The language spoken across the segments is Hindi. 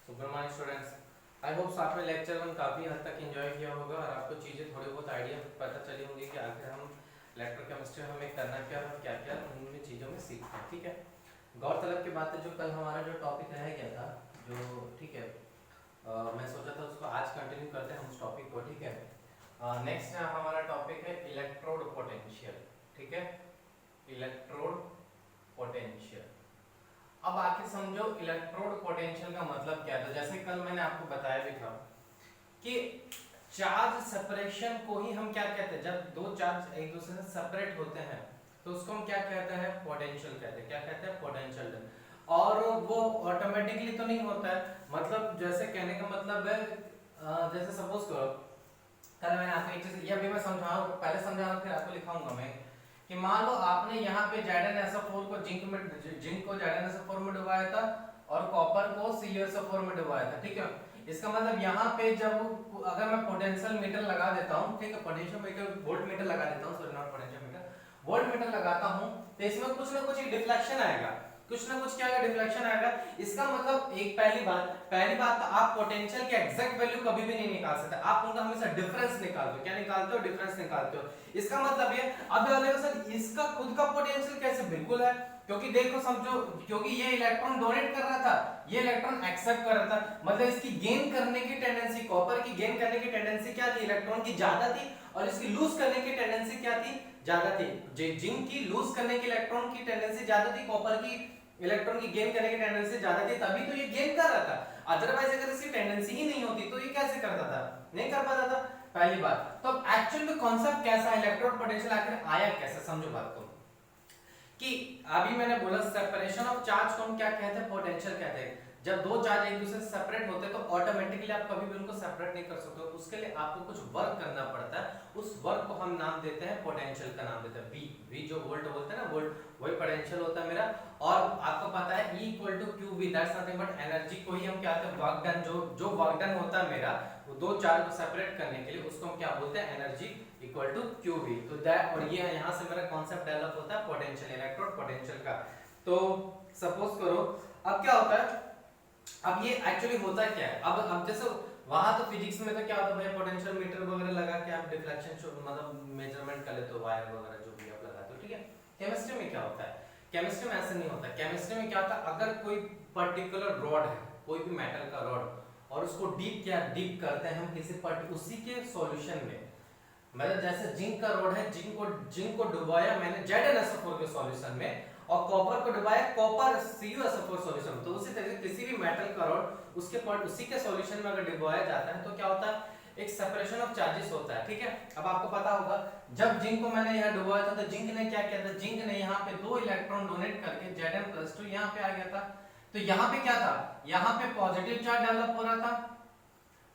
Good morning students. I hope आपने लेक्चर वन काफ़ी हद तक एंजॉय किया होगा और आपको चीज़ें थोड़ी बहुत आइडिया पता चली होंगी कि आखिर हम इलेक्ट्रोकेमिस्ट्री में हमें करना क्या है और क्या क्या उनमें चीज़ों में सीखते हैं। ठीक है, गौरतलब की बात है जो कल हमारा जो टॉपिक रह गया था, जो ठीक है मैं सोचा था उसको आज कंटिन्यू करते हैं हम उस टॉपिक को। ठीक है, नेक्स्ट हमारा टॉपिक है इलेक्ट्रोड पोटेंशियल। ठीक है, इलेक्ट्रोड पोटेंशियल। अब आके समझो इलेक्ट्रोड पोटेंशियल का मतलब क्या था। जैसे कल मैंने आपको बताया भी था कि चार्ज सेपरेशन को ही हम क्या कहते हैं, जब दो चार्ज एक दूसरे से सेपरेट होते हैं तो उसको हम क्या कहते हैं, पोटेंशियल कहते हैं। क्या कहते हैं, पोटेंशियल। और वो ऑटोमेटिकली तो नहीं होता है, मतलब जैसे कहने का मतलब है जैसे सपोज करो कल मैंने आपको एक चीज ये अभी मैं समझाऊं, पहले समझाऊं फिर आपको लिखाऊंगा मैं कि मान लो आपने यहाँ पे ZnSO4 को जिंक को ZnSO4 में डुबाया था और कॉपर को CuSO4 में डुबाया था। ठीक है, इसका मतलब यहाँ पे जब अगर मैं पोटेंशियल मीटर लगा देता हूँ, ठीक है, पोटेंशियल मीटर वोल्ट मीटर लगा देता हूँ, sorry not potential meter, volt meter लगाता हूँ तो इसमें कुछ ना कुछ डिफ्लेक्शन आएगा, कुछ ना कुछ क्या आएगा, डिफ्लेक्शन आएगा। इसका मतलब एक पहली बात तो आप पोटेंशियल के एग्जैक्ट वैल्यू कभी भी नहीं निकाल सकते, आप उनका हमेशा डिफरेंस निकालते हो। क्या निकालते हो, डिफरेंस निकालते हो। इसका मतलब ये अब देखो सर इसका खुद का पोटेंशियल कैसे, बिल्कुल है, क्योंकि देखो समझो, क्योंकि ये इलेक्ट्रॉन डोनेट कर रहा था, ये इलेक्ट्रॉन एक्सेप्ट कर रहा था, मतलब इसकी गेन करने की टेंडेंसी, कॉपर की गेन करने की टेंडेंसी क्या थी, इलेक्ट्रॉन की ज्यादा थी, और इसकी लूज करने की टेंडेंसी क्या थी, ज्यादा थी। जिंक की लूज करने की इलेक्ट्रॉन की टेंडेंसी ज्यादा थी, कॉपर की इलेक्ट्रॉन की गेन करने की टेंडेंसी ज्यादा थी, तभी तो ये गेन कर रहा था। अदरवाइज अगर इसकी टेंडेंसी ही नहीं होती तो ये कैसे करता था, नहीं कर पाता था। पहली बात तो एक्चुअल में कॉन्सेप्ट कैसा है, इलेक्ट्रोड पोटेंशियल आखिर आया कैसे, समझो बात को कि अभी मैंने बोला सेपरेशन ऑफ चार्ज को हम क्या कहते हैं, पोटेंशियल कहते हैं। जब दो चार्ज एक दूसरे से सेपरेट होते हैं तो ऑटोमेटिकली आप कभी भी उनको सेपरेट नहीं कर सकते, उसके लिए आपको कुछ वर्क करना पड़ता है, उस वर्क को हम नाम देते हैं पोटेंशियल का नाम देते हैं V। V जो वोल्ट बोलते हैं ना, वोल्ट, वही पोटेंशियल होता है मेरा। और आपको पता है E equal to q v, that's nothing but energy को ही हम क्या कहते हैं, वर्क डन। जो वर्क डन होता है मेरा वो दो चार्ज को सेपरेट करने के लिए, उसको हम क्या बोलते हैं, energy equal to q v. तो दैट, और ये यहाँ से मेरा कॉन्सेप्ट डेवलप होता है पोटेंशियल, इलेक्ट्रोड पोटेंशियल का। तो सपोज करो अब क्या होता है, अब ये एक्चुअली होता क्या है, अब जैसे वहां तो फिजिक्स में तो क्या होता है भैया, पोटेंशियल मीटर वगैरह लगा के आप डिफ्लेक्शन मतलब मेजरमेंट कर लेते हो, वायर वगैरह जो भी आप लगाते हो। ठीक है, केमिस्ट्री में क्या होता है, केमिस्ट्री में ऐसा नहीं होता। केमिस्ट्री में क्या होता है, अगर कोई पर्टिकुलर रॉड है, कोई भी मेटल का रॉड, और उसको डीप करते हैं हम किसी उसी के सॉल्यूशन में, मतलब जैसे जिंक का रोड है, जिंक को डुबाया मैंने ZnSO4 के सॉल्यूशन में, और कॉपर को डुबाया कॉपर CuSO4 सॉल्यूशन। तो उसी तरह से किसी भी मेटल का रोड उसके उसी के सॉल्यूशन में अगर डुबाया जाता है तो क्या होता है, एक सेपरेशन ऑफ चार्जेस होता है। ठीक है, अब आपको पता होगा जब जिंक को मैंने यहाँ डुबाया था तो जिंक ने क्या किया था, जिंक ने यहाँ पे दो इलेक्ट्रॉन डोनेट करके Zn+2 यहाँ पे आ गया था। तो यहाँ पे क्या था, यहाँ पे पॉजिटिव चार्ज डेवलप हो रहा था,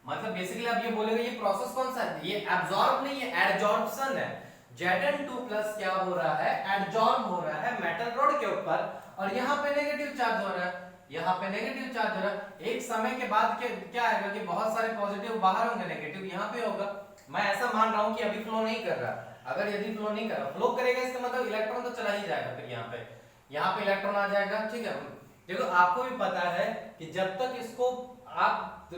मतलब बेसिकली आप ये बोलेंगे ये प्रोसेस कौन सा है, ये एब्जॉर्ब नहीं है, एडजॉर्प्शन है। Zn2+ क्या हो रहा है, एडजॉर्ब हो रहा है मेटल रॉड के ऊपर, और यहाँ पे नेगेटिव चार्ज हो रहा है, यहाँ पे नेगेटिव चार्ज हो रहा है। एक समय के बाद क्या आएगा कि बहुत सारे पॉजिटिव बाहर होंगे, नेगेटिव यहाँ पे होगा। मैं ऐसा मान रहा हूँ कि अभी फ्लो नहीं कर रहा, अगर यदि फ्लो नहीं कर रहा, फ्लो करेगा इसका मतलब इलेक्ट्रॉन तो चला ही जाएगा, फिर यहाँ पे इलेक्ट्रॉन आ जाएगा। ठीक है, देखो आपको भी पता है कि जब तक इसको आप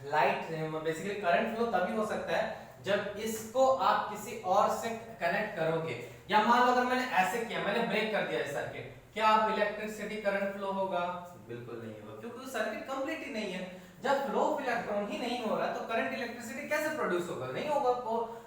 लाइट बेसिकली करंट फ्लो तभी हो सकता है जब इसको आप किसी और से कनेक्ट करोगे, या मान लो अगर मैंने ऐसे किया, मैंने ब्रेक कर दिया सर्किट, क्या आप इलेक्ट्रिसिटी करंट फ्लो होगा, बिल्कुल नहीं होगा, क्योंकि सर्किट कंप्लीट ही नहीं है। जब फ्लो ऑफ इलेक्ट्रॉन ही नहीं हो रहा तो करंट इलेक्ट्रिसिटी कैसे प्रोड्यूस होगा, नहीं होगा,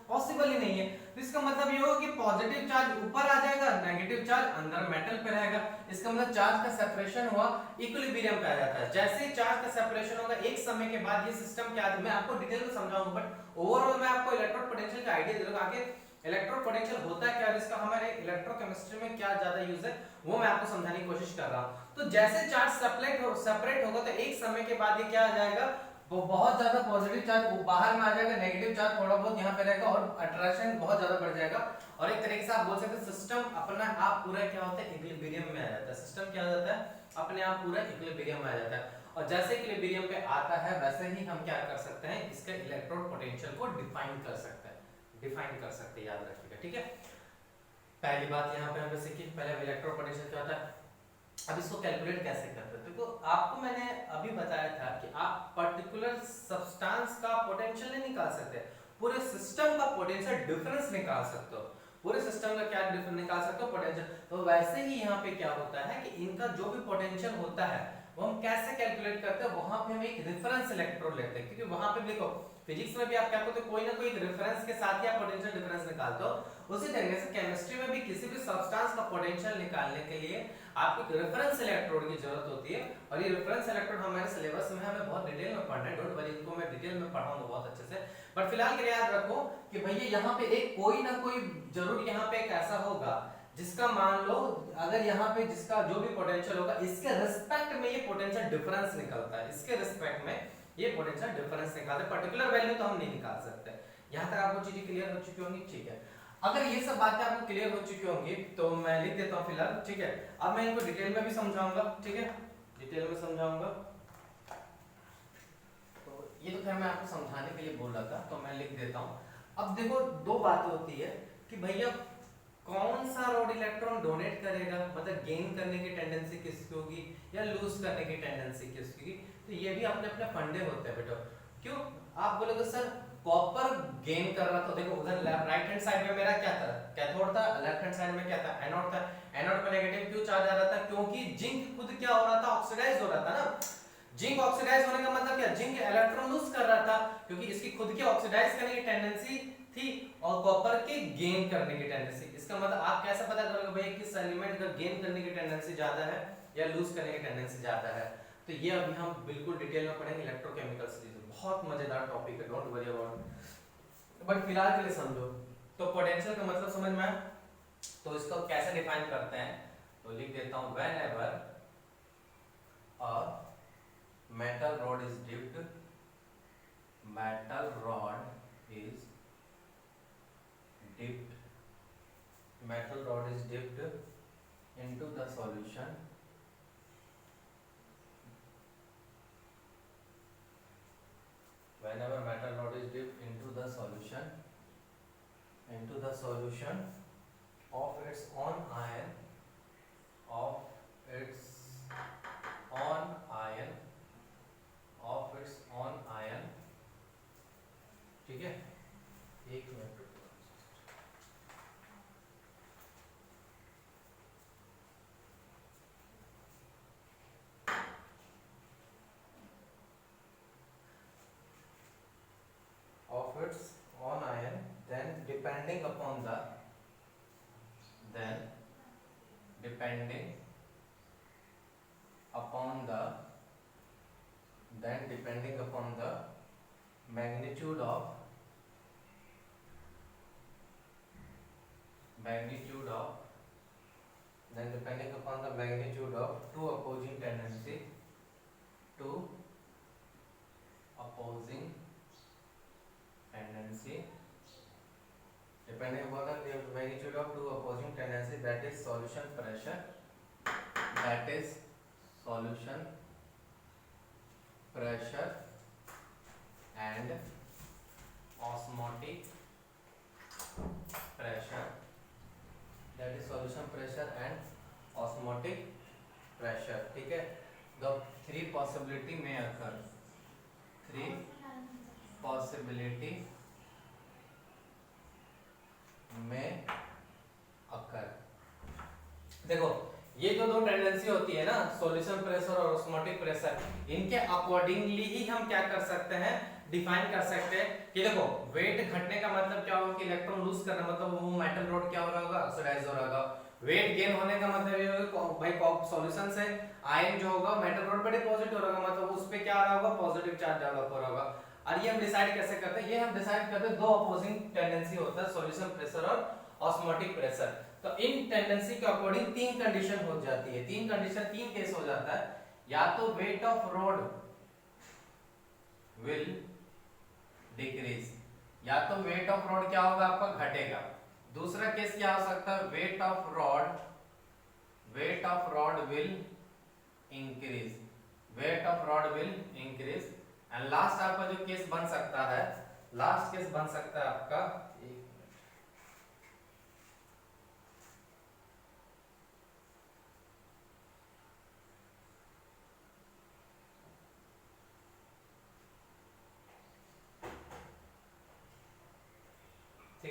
पॉसिबल ही नहीं है। तो इसका मतलब ये होगा कि पॉजिटिव चार्ज ऊपर आ जाएगा, नेगेटिव चार्ज अंदर मेटल पे रहेगा। इसका मतलब चार्ज का सेपरेशन हुआ, इक्विलिब्रियम पे आ जाता है। जैसे ही चार्ज का सेपरेशन होगा एक समय के बाद ये सिस्टम क्या है, मैं आपको डिटेल में समझाऊंगा, बट ओवरऑल मैं आपको इलेक्ट्रोड पोटेंशियल का आइडिया दे दूंगा। आगे इलेक्ट्रोड पोटेंशियल होता है क्या और इसका हमारे इलेक्ट्रोकेमिस्ट्री में क्या ज्यादा यूज है वो मैं आपको समझाने की कोशिश कर रहा हूं। तो जैसे चार्ज सेपरेट होगा तो एक समय के बाद ये क्या आ जाएगा, वो बहुत ज्यादा पॉजिटिव चार्ज बाहर में आ जाएगा, नेगेटिव चार्ज थोड़ा बहुत यहाँ पे रहेगा, और अट्रैक्शन बहुत ज्यादा बढ़ जाएगा। और एक तरीके से आप बोल सकते हैं सिस्टम अपना आप पूरा क्या होता है, इक्विलिब्रियम में आ जाता है। सिस्टम क्या हो जाता है, अपने आप पूरा इक्विलिब्रियम में आ जाता है। और जैसे इक्विलिब्रियम पे आता है वैसे ही हम क्या कर सकते हैं, इसके इलेक्ट्रोड पोटेंशियल को डिफाइन कर सकते हैं, याद रखिएगा। ठीक है, पहली बात यहाँ पे हमने सीखी, पहले इलेक्ट्रोड पोटेंशियल क्या होता है। अब इसको कैलकुलेट कैसे करते हैं, देखो आपको मैंने अभी अभी बताया था कि आप पर्टिकुलर सब्सटेंस का पोटेंशियल नहीं निकाल सकते, पूरे सिस्टम का पोटेंशियल डिफरेंस निकाल सकते हो। पूरे सिस्टम का क्या डिफरेंस निकाल सकते हो, पोटेंशियल। तो वैसे ही यहाँ पे क्या होता है कि इनका जो भी पोटेंशियल होता है वो हम कैसे कैलकुलेट करते हैं, वहां पे हम एक रेफरेंस इलेक्ट्रोड लेते हैं, क्योंकि वहां पे देखो फिजिक्स में भी आप क्या करते हो, कोई ना कोई रेफरेंस के साथ ही आप पोटेंशियल डिफरेंस निकालते हो। उसी तरीके से केमिस्ट्री में भी किसी भी सब्सटेंस का पोटेंशियल निकालने के लिए आपको एक रेफरेंस इलेक्ट्रोड की जरूरत होती है। और ये रेफरेंस इलेक्ट्रोड हमारे सिलेबस में हमें बहुत डिटेल में पढ़ना है, डोंट वरी, इनको मैं डिटेल में पढ़ाऊंगा बहुत अच्छे से। बट फिलहाल के लिए याद रखो कि भैया यहाँ पे एक कोई ना कोई जरूर यहाँ पे एक ऐसा होगा जिसका मान लो, अगर यहाँ पे जिसका जो भी पोटेंशियल होगा इसके रिस्पेक्ट में ये पोटेंशियल डिफरेंस निकलता है, इसके रिस्पेक्ट में ये पोटेंशियल डिफरेंस निकालते हैं, पर्टिकुलर वैल्यू तो हम नहीं निकाल सकते। यहाँ तक आपको चीजें क्लियर हो चुकी होंगी, ठीक है। अगर ये सब बातें आपको क्लियर हो चुकी होंगी तो मैं लिख देता हूँ फिलहाल, ठीक है। अब मैं इनको डिटेल में भी समझाऊंगा, ठीक है, डिटेल में समझाऊंगा। तो ये तो खैर मैं आपको समझाने के लिए बोल रहा था, तो मैं लिख देता हूँ। अब देखो दो बात होती है कि भैया कौन सा रोड इलेक्ट्रॉन डोनेट करेगा, मतलब गेन करने की टेंडेंसी किसकी होगी या लूज करने की टेंडेंसी किसकी होगी, तो ये भी अपने अपने फंडे होते हैं बेटा। क्यों आप बोलोगे सर कॉपर गेन कर रहा, तो देखो उधर राइट हैंड साइड में मेरा क्या था, कैथोड था, लेफ्ट हैंड साइड में क्या था, एनोड था। एनोड पे नेगेटिव क्यों चार्ज आ रहा था, क्योंकि जिंक खुद क्या हो रहा था, ऑक्सीडाइज हो रहा था ना। जिंक ऑक्सीडाइज होने का मतलब क्या, जिंक इलेक्ट्रॉन लूज कर रहा था, क्योंकि इसकी खुद की ऑक्सीडाइज करने की टेंडेंसी थी और कॉपर की गेन करने की टेंडेंसी। इसका मतलब आप कैसे पता करोगे भाई किस एलिमेंट का गेन करने की टेंडेंसी ज्यादा है या लूज करने की टेंडेंसी ज्यादा है, तो ये अभी हम बिल्कुल डिटेल में पढ़ेंगे इलेक्ट्रोकेमिकल सीरीज में, बहुत मजेदार टॉपिक है, डोंट वरी अबाउट। बट फिलहाल के लिए समझो, तो पोटेंशियल का मतलब समझ में आया, तो इसको कैसे डिफाइन करते हैं, तो लिख देता हूं whenever a metal rod is dipped, metal rod is dipped, metal rod is dipped into the solution, whenever metal rod is dipped into the solution of its own ion, of its own ion, ठीक है, एक minute. Of its own ion, then depending upon the magnitude of two opposing tendency, depending upon the magnitude of two opposing tendency, that is solution pressure, and osmotic pressure, ठीक है। The three possibility may occur, देखो ये जो दो टेंडेंसी होती है ना, सॉल्यूशन प्रेशर और ऑस्मोटिक प्रेशर, इनके अकॉर्डिंगली ही हम क्या कर सकते हैं, डिफाइन कर सकते हैं कि देखो वेट घटने का मतलब क्या होगा कि इलेक्ट्रॉन लूज करना, मतलब वो मेटल रॉड क्या हो रहा होगा, ऑक्सीडाइज हो रहा होगा। वेट गेन होने का मतलब ये होगा भाई सॉल्यूशन से आयन जो होगा मेटल रॉड पे डिपॉजिट हो रहा होगा, मतलब उस पे क्या आ रहा होगा, पॉजिटिव चार्ज डेवलप हो रहा होगा। और ये हम डिसाइड कैसे करते हैं, ये हम डिसाइड करते हैं दो अपोजिंग टेंडेंसी होता है, सॉल्यूशन प्रेशर और ऑस्मोटिक प्रेशर। तो इन टेंडेंसी के अकॉर्डिंग तीन कंडीशन हो जाती है, तीन केस हो जाता है, या तो wait of rod will decrease, या तो वेट ऑफ रॉड क्या होगा आपका, घटेगा। दूसरा केस क्या हो सकता है, wait of rod will increase, and last आपका जो केस बन सकता है, आपका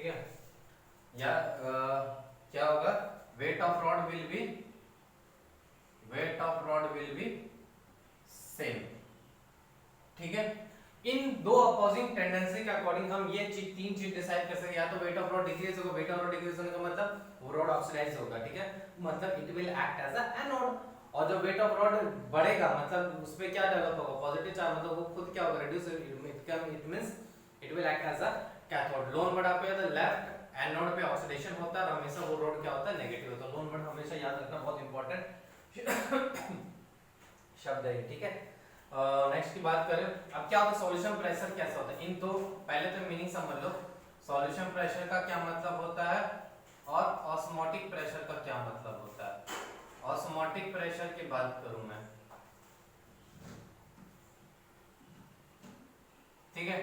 ठीक है, या क्या होगा, wait of rod will be same. ठीक है, इन दो अपोजिंग टेंडेंसी के अकॉर्डिंग हम ये तीन चीज डिसाइड कर सकते हैं, या तो वेट ऑफ रॉड डिक्रीज होगा, वेट ऑफ रॉड डिक्रीज होने का मतलब वो रॉड ऑक्सीडाइज होगा। ठीक है, मतलब it will act as a anode. और जब वेट ऑफ रॉड बढ़ेगा मतलब उस पे क्या डेवलप होगा, पॉजिटिव चार्ज, मतलब वो खुद क्या होगा, reduce, it means it will act as a cathode. लोन वर्ड पे तो लेफ्ट एनोड पे ऑक्सीडेशन होता है और हमेशा वो रोड क्या होता है, नेगेटिव होता है। लोन वर्ड हमेशा याद रखना, बहुत इंपॉर्टेंट शब्द है। ठीक है, नेक्स्ट की बात करें, अब क्या होता है, सॉल्यूशन प्रेशर कैसा होता है। इन दो पहले तो मीनिंग समझ लो, सॉल्यूशन प्रेशर का क्या मतलब होता है और ऑस्मोटिक प्रेशर का क्या मतलब होता है। ऑस्मोटिक प्रेशर की बात करूं मैं, ठीक है,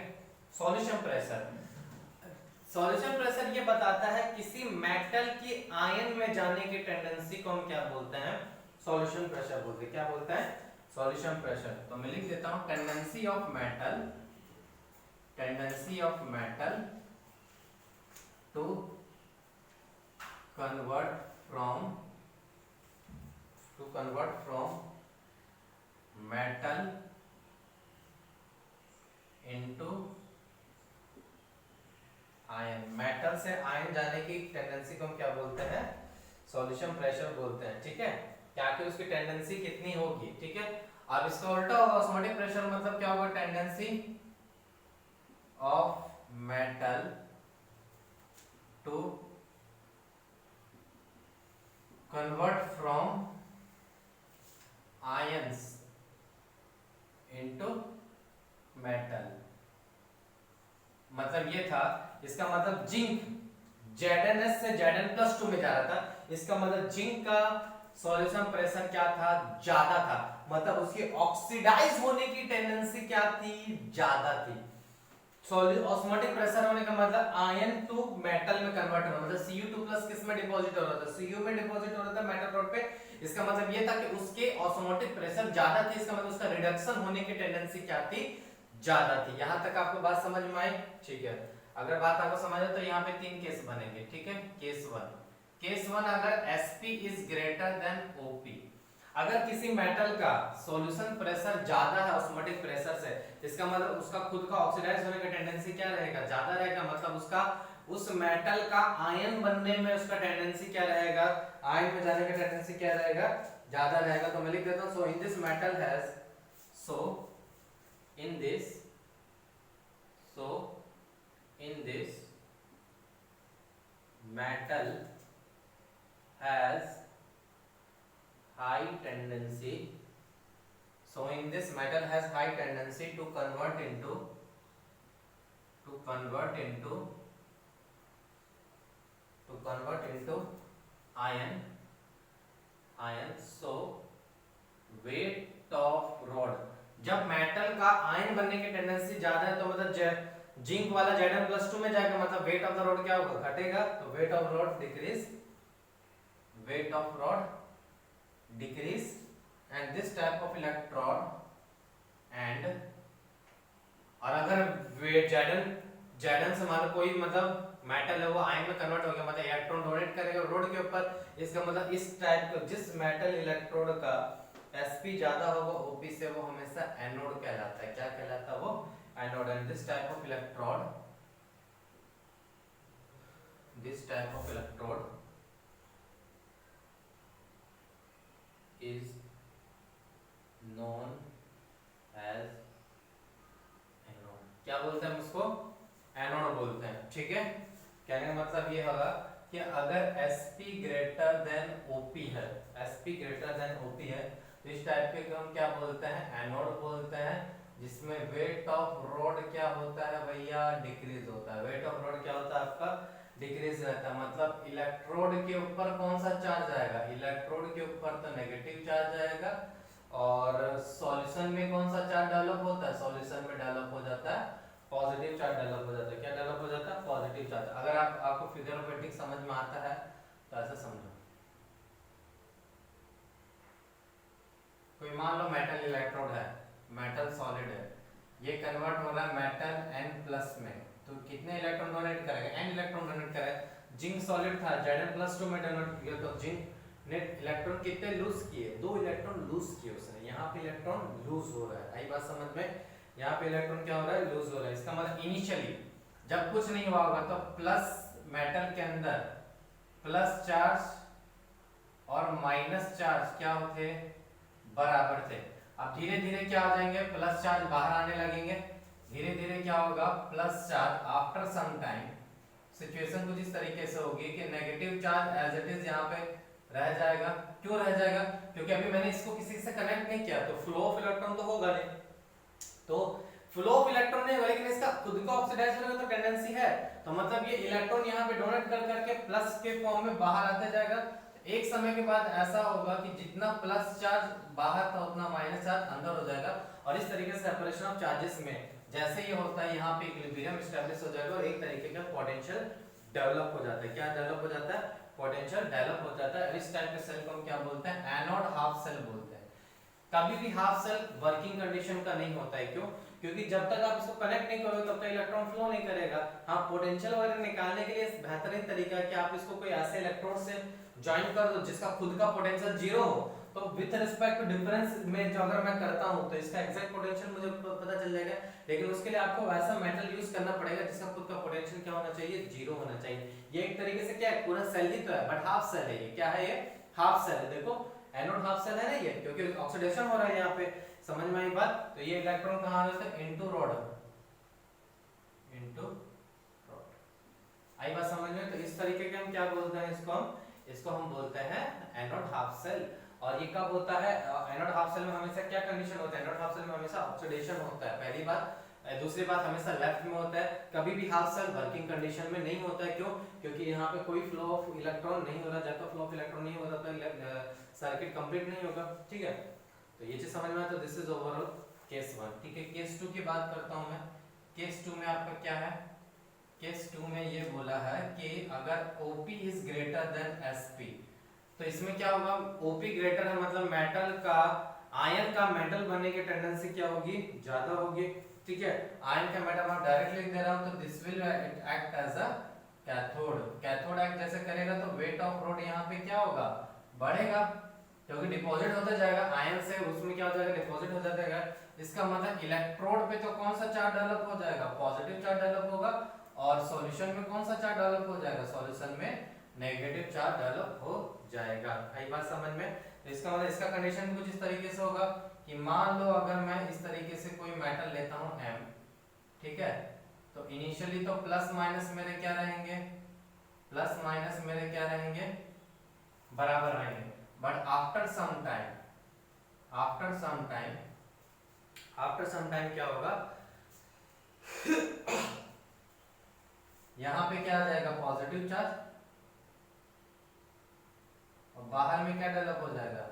सॉल्यूशन प्रेशर ये बताता है किसी मेटल की आयन में जाने की टेंडेंसी को हम क्या बोलते हैं, सॉल्यूशन प्रेशर बोलते हैं। क्या बोलते हैं, सॉल्यूशन प्रेशर। तो मैं लिख देता हूं, tendency of metal to convert from metal into ion. Metal से आयन जाने की टेंडेंसी को हम क्या बोलते हैं, सॉल्यूशन प्रेशर बोलते हैं। ठीक है, क्या कि उसकी टेंडेंसी कितनी होगी। ठीक है, अब इसका उल्टा होगा, ऑस्मोटिक प्रेशर मतलब क्या होगा, tendency of metal to convert from ions into metal. मतलब ये था, इसका मतलब जिंक Zns से Zn+2 में जा रहा था, इसका मतलब जिंक का सॉल्यूशन प्रेशर क्या था, ज्यादा था, मतलब उसकी ऑक्सीडाइज होने की टेंडेंसी क्या थी, ज्यादा थी। ऑस्मोटिक प्रेशर होने का मतलब आयन टू मेटल में कन्वर्ट होना, मतलब Cu2+ किस में डिपॉजिट हो रहा था, Cu में डिपॉजिट हो रहा था मेटल रॉड पे। इसका मतलब ये था कि उसके ऑस्मोटिक प्रेशर ज्यादा थी, इसका मतलब उसका रिडक्शन होने की टेंडेंसी क्या थी, ज्यादा थी। यहां तक आपको बात समझ में आई। ठीक है, अगर बात आपको समझ आए तो यहाँ पे तीन केस बनेंगे। ठीक है, केस वन अगर Sp is greater than Op, अगर किसी मेटल का सॉल्यूशन प्रेशर ज्यादा है ऑस्मोटिक प्रेशर से, इसका मतलब उसका खुद का ऑक्सीडाइज होने का टेंडेंसी क्या रहेगा, ज्यादा रहेगा, मतलब उसका उस मेटल का आयन बनने में उसका टेंडेंसी क्या रहेगा, आयन में जाने का टेंडेंसी क्या रहेगा, ज्यादा रहेगा। तो मैं लिख देता हूं, so in this metal has in this metal has high tendency to convert into iron. So weight of rod, जब मेटल का आयन बनने की टेंडेंसी ज्यादा है तो मतलब जिंक वाला Zn+2 में जाएगा, मतलब वेट ऑफ द रॉड क्या होगा, घटेगा। तो wait of rod decrease and this type of electrode and, और अगर वेट Zn से मान लो कोई मतलब मेटल है वो आयन में कन्वर्ट हो गया, मतलब इलेक्ट्रॉन डोनेट करेगा रोड के ऊपर, इसका मतलब इस टाइप का जिस मेटल इलेक्ट्रोड का Sp ज्यादा होगा Op से, वो हमेशा एनोड कहलाता है। क्या कहलाता है वो, anode. And this type of electrode is known as anode. क्या बोलते हैं उसको, एनोड बोलते हैं। ठीक है, कहने का मतलब ये होगा कि अगर Sp ग्रेटर देन Op है, तो इस टाइप के हम क्या बोलते हैं, एनोड बोलते हैं, जिसमें वेट ऑफ रॉड क्या होता है भैया, डिक्रीज होता है। वेट ऑफ रॉड क्या होता है आपका, डिक्रीज रहता है, मतलब इलेक्ट्रोड के ऊपर कौन सा चार्ज आएगा, इलेक्ट्रोड के ऊपर तो नेगेटिव चार्ज आएगा, और सॉल्यूशन में कौन सा चार्ज डेवलप होता है, सॉल्यूशन में डेवलप हो जाता है पॉजिटिव चार्ज डेवलप हो जाता है। क्या डेवलप हो जाता है, पॉजिटिव चार्ज। अगर आपको फिगर ऑफ मैट्रिक्स समझ में आता है तो ऐसा समझो, कोई मान लो मेटल इलेक्ट्रोड है, मेटल सॉलिड है, ये कन्वर्ट हो रहा है मेटल N+ में, तो कितने इलेक्ट्रॉन डोनेट करेगा, n इलेक्ट्रॉन डोनेट करेगा। जिंक सॉलिड था, Zn+2 में डोनेट किया, तो जिंक ने इलेक्ट्रॉन कितने लूज किए, 2 इलेक्ट्रॉन लूज किए उसने। यहाँ पे इलेक्ट्रॉन लूज हो रहा है, आई बात समझ में, यहाँ पे इलेक्ट्रॉन क्या हो रहा है, लूज हो रहा है। इसका मतलब इनिशियली जब कुछ नहीं हुआ होगा तो प्लस मेटल के अंदर प्लस चार्ज और माइनस चार्ज क्या होते, बराबर थे। अब धीरे धीरे क्या हो जाएंगे, प्लस चार्ज बाहर आने लगेंगे, धीरे धीरे क्या होगा, plus charge after some time situation कुछ इस तरीके से होगी कि negative charge as it is यहाँ पे रह जाएगा। क्यों रह जाएगा, क्योंकि अभी मैंने इसको किसी से कनेक्ट नहीं किया, तो फ्लो ऑफ इलेक्ट्रॉन तो होगा नहीं, तो फ्लो ऑफ इलेक्ट्रॉन नहीं होगा, लेकिन इसका खुद का ऑक्सीडाइज होने का तो टेंडेंसी है, तो मतलब ये इलेक्ट्रॉन यहाँ पे डोनेट कर करके प्लस के फॉर्म में बाहर आता जाएगा। एक समय के बाद ऐसा होगा कि जितना प्लस चार्ज बाहर था उतना माइनस चार्ज अंदर हो जाएगा, और इस तरीके से सेपरेशन ऑफ चार्जेस में जैसे ये होता है यहाँ पे इक्विलिब्रियम एस्टैब्लिश हो जाएगा और एक तरीके का पोटेंशियल डेवलप हो जाता है। क्या डेवलप हो जाता है, पोटेंशियल डेवलप हो जाता है। इस टाइप के सेल को हम क्या बोलते हैं, एनोड हाफ सेल बोलते हैं। कभी भी हाफ सेल वर्किंग कंडीशन का नहीं होता है, क्यों, क्योंकि जब तक आप इसको कनेक्ट नहीं करोगे तब तक इलेक्ट्रॉन फ्लो नहीं करेगा। हाँ, पोटेंशियल वगैरह निकालने के लिए बेहतरीन तरीका है कि आप इसको कोई ऐसे इलेक्ट्रॉन से ज्वाइन कर दो जिसका खुद का पोटेंशियल जीरो हो, तो विद रिस्पेक्ट टू डिफरेंस में जो अगर मैं करता हूं तो इसका एग्जैक्ट पोटेंशियल मुझे पता चल जाएगा, लेकिन उसके लिए आपको वैसा मेटल यूज करना पड़ेगा जिसका खुद का पोटेंशियल क्या होना चाहिए, जीरो होना चाहिए। ये एक तरीके से क्या है, पूरा सेल ही तो है बट हाफ सेल है। ये क्या है, ये हाफ सेल है। देखो एनोड हाफ सेल है ना ये, क्योंकि ऑक्सीडेशन हो रहा है यहाँ पे, समझ में आई बात। तो ये इलेक्ट्रॉन कहाँ है, इनटू रॉड, इनटू रॉड, आई बात समझ में। तो इस तरीके के हम क्या बोलते हैं, इसको हम बोलते हैं एनोड हाफ सेल। और ये कब होता है, एनोड हाफ सेल में हमेशा क्या कंडीशन होता है, एनोड हाफ सेल में हमेशा ऑक्सीडेशन होता है, पहली बात। दूसरी बात, हमेशा लेफ्ट में होता है, कभी भी हाफ सेल वर्किंग कंडीशन में नहीं होता है। क्यों, क्योंकि यहाँ पे कोई फ्लो ऑफ इलेक्ट्रॉन नहीं हो रहा, जब तक फ्लो ऑफ इलेक्ट्रॉन नहीं होता तो सर्किट कंप्लीट नहीं होगा, ठीक है। तो ये चीज समझ में आया। तो दिस इज ओवरऑल केस 1, ठीक है। केस 2 की बात करता हूं मैं। केस 2 में आपका क्या है, केस 2 में ये बोला है कि अगर OP is greater than SP, तो इसमें क्या होगा, OP ग्रेटर है मतलब मेटल का, आयन का मेटल बनने की टेंडेंसी क्या होगी, ज्यादा होगी, ठीक है। आयन का मेटल मैं डायरेक्ट लिख दे रहा हूं, तो this will act as a cathode. Cathode act जैसे करेगा तो वेट ऑफ रॉड यहाँ पे क्या होगा, बढ़ेगा, क्योंकि डिपॉजिट होता जाएगा आयन से, उसमें क्या हो जाएगा, डिपॉजिट हो जाएगा। इसका मतलब इलेक्ट्रोड पे तो कौन सा चार्ज डेवलप हो जाएगा, पॉजिटिव चार्ज डेवलप होगा, और सॉल्यूशन में कौन सा चार्ज डेवलप हो जाएगा, सॉल्यूशन में नेगेटिव चार्ज डेवलप हो जाएगा। आई बात समझ में। तो इसका मतलब इसका कंडीशन कुछ इस तरीके से होगा कि मान लो अगर मैं इस तरीके से कोई मेटल लेता हूं M, ठीक है, तो इनिशियली तो प्लस माइनस मेरे क्या रहेंगे, प्लस माइनस मेरे क्या रहेंगे, बराबर रहेंगे, but after some time, after some time क्या होगा, यहां पे क्या आ जाएगा, पॉजिटिव चार्ज, और बाहर में क्या डेवलप हो जाएगा,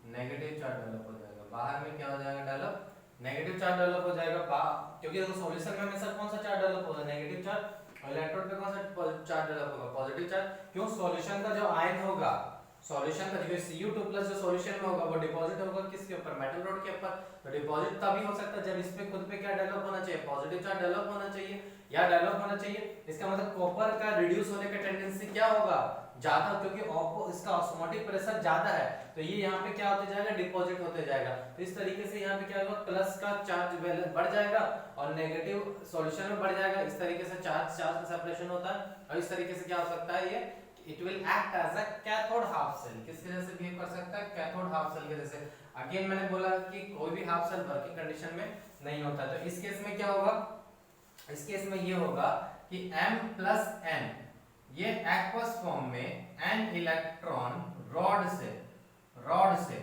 नेगेटिव चार्ज डेवलप हो जाएगा। बाहर में क्या हो जाएगा, डेवलप नेगेटिव चार्ज डेवलप हो जाएगा, क्योंकि देखो सॉल्यूशन में हमेशा कौन सा चार्ज डेवलप होगा, नेगेटिव चार्ज, और इलेक्ट्रोड पे कौन सा चार्ज डेवलप होगा, पॉजिटिव चार्ज। क्यों, सॉल्यूशन का जो आयन होगा, सॉल्यूशन का जो Cu2+ जो सॉल्यूशन में होगा वो डिपॉजिट होगा किसके ऊपर, मेटल रॉड के ऊपर। तो डिपॉजिट तभी हो सकता है जब इस पे खुद पे क्या डेवलप होना चाहिए, पॉजिटिव चार्ज डेवलप होना चाहिए या डेवलप होना चाहिए। इसका मतलब कॉपर का रिड्यूस होने का टेंडेंसी क्या होगा, ज्यादा, क्योंकि इसका ऑस्मोटिक प्रेशर ज्यादा है, तो ये यहाँ पे क्या होते जाएगा, डिपॉजिट होते जाएगा। तो इस तरीके से यहाँ पे क्या होगा, प्लस का चार्ज बढ़ जाएगा और नेगेटिव सॉल्यूशन में बढ़ जाएगा। इस तरीके से चार्ज का सेपरेशन होता है, और इस तरीके से क्या हो सकता है, ये it will act as a cathode half cell. किसके जैसे बिहेव कर सकता है, कैथोड हाफ सेल के जैसे। अगेन मैंने बोला कि कोई भी हाफ सेल वर्किंग कंडीशन में नहीं होता। तो इस केस में क्या होगा, इस केस में ये होगा कि M+N, ये एक्वस फॉर्म में N इलेक्ट्रॉन रॉड से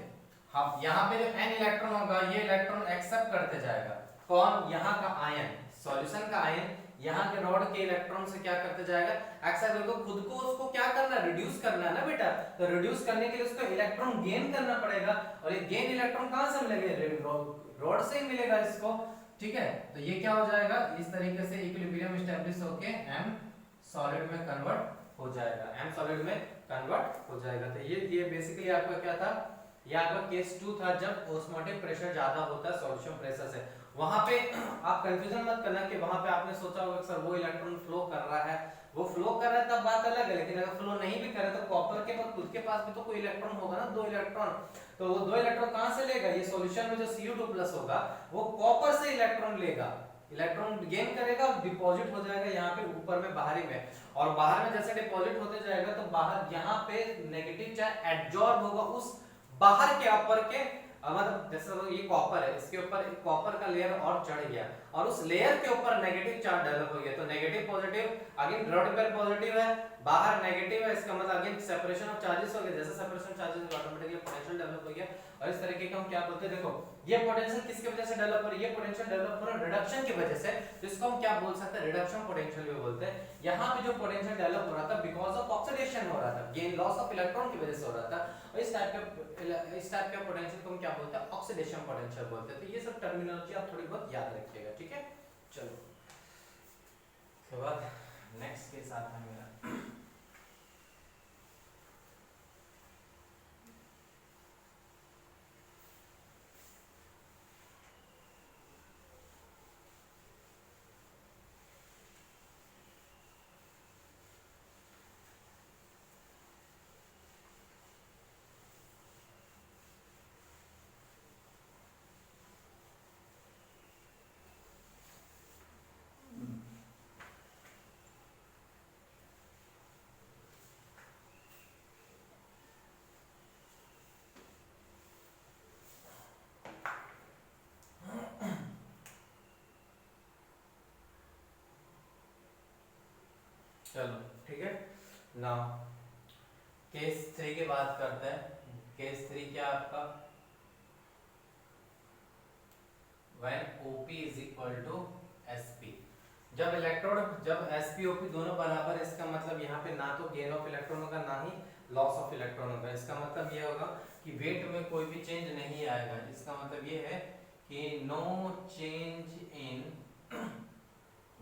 अब यहाँ पे जो N इलेक्ट्रॉन होगा, ये इलेक्ट्रॉन एक्सेप्ट करते जाएगा, कौन, यहाँ का आयन, सॉल्यूशन का आयन यहाँ के रॉड के इलेक्ट्रॉन से क्या करते जाएगा, एक्सेप्ट करके खुद को उसको क्या करना है, रिड्यूस करना है ना बेटा। तो रिड्यूस करने के लिए उसको इलेक्ट्रॉन गेन करना पड़ेगा, और ये गेन इलेक्ट्रॉन कहां से मिलेगा, रॉड से ही मिलेगा इसको, ठीक है। तो ये क्या हो जाएगा, इस तरीके से इक्विलिब्रियम एस्टैब्लिश होके M सॉलिड में कन्वर्ट हो जाएगा, M सॉलिड में कन्वर्ट हो जाएगा। तो ये बेसिकली आपका क्या था, ये आपका केस 2 था जब ऑस्मोटिक प्रेशर ज्यादा होता है सॉल्यूशन प्रेशर से। वहां पे आप कंफ्यूजन मत करना कि वहां पे आपने सोचा होगा सर वो इलेक्ट्रॉन फ्लो कर रहा है, वो फ्लो कर रहा है तब बात अलग है, लेकिन अगर फ्लो नहीं भी करे तो कॉपर के पास खुद के पास भी तो कोई इलेक्ट्रॉन होगा ना, 2 इलेक्ट्रॉन। तो वो 2 इलेक्ट्रॉन कहां से लेगा, ये सॉल्यूशन में जो Cu2+ होगा वो कॉपर से इलेक्ट्रॉन लेगा, इलेक्ट्रॉन गेन करेगा और डिपॉजिट हो जाएगा यहाँ पे ऊपर में बाहरी में, और बाहर में जैसे डिपॉजिट होते जाएगा तो बाहर यहाँ पे नेगेटिव चार्ज एब्जॉर्ब होगा उस बाहर के अपर के, मतलब जैसे ये कॉपर है, इसके ऊपर एक कॉपर का लेयर और चढ़ गया और उस लेयर के ऊपर नेगेटिव चार्ज डेवलप हो गया, तो negative positive, again ground pair positive है, बाहर नेगेटिव है, इसका मतलब अगेन सेपरेशन ऑफ चार्जेस हो गया, जैसे separation charges automatically potential develop हो गया। और इस तरीके का हम क्या बोलते हैं, देखो ये पोटेंशियल किसकी वजह से डेवलप हो रही है, ये पोटेंशियल डेवलप हो रहा है रिडक्शन की वजह से, तो इसको हम क्या बोल सकते हैं, रिडक्शन पोटेंशियल भी बोलते हैं। यहाँ पे जो पोटेंशियल डेवलप हो रहा था बिकॉज ऑफ ऑक्सीडेशन हो रहा था, गेन लॉस ऑफ इलेक्ट्रॉन की वजह से हो रहा था, और इस टाइप का पोटेंशियल को हम क्या बोलते हैं, ऑक्सीडेशन पोटेंशियल बोलते हैं। तो ये सब टर्मिनोलॉजी आप थोड़ी बहुत याद रखिएगा, ठीक है। चलो उसके बाद नेक्स्ट के साथ है मेरा चलो ठीक है। नाउ केस 3 की बात करते हैं। केस 3 क्या आपका, when OP is equal to SP, जब इलेक्ट्रोड जब SPOP दोनों बराबर, इसका मतलब यहाँ पे ना तो गेन ऑफ इलेक्ट्रॉन होगा ना ही लॉस ऑफ इलेक्ट्रॉन होगा, इसका मतलब ये होगा कि वेट में कोई भी चेंज नहीं आएगा, इसका मतलब ये है कि no change in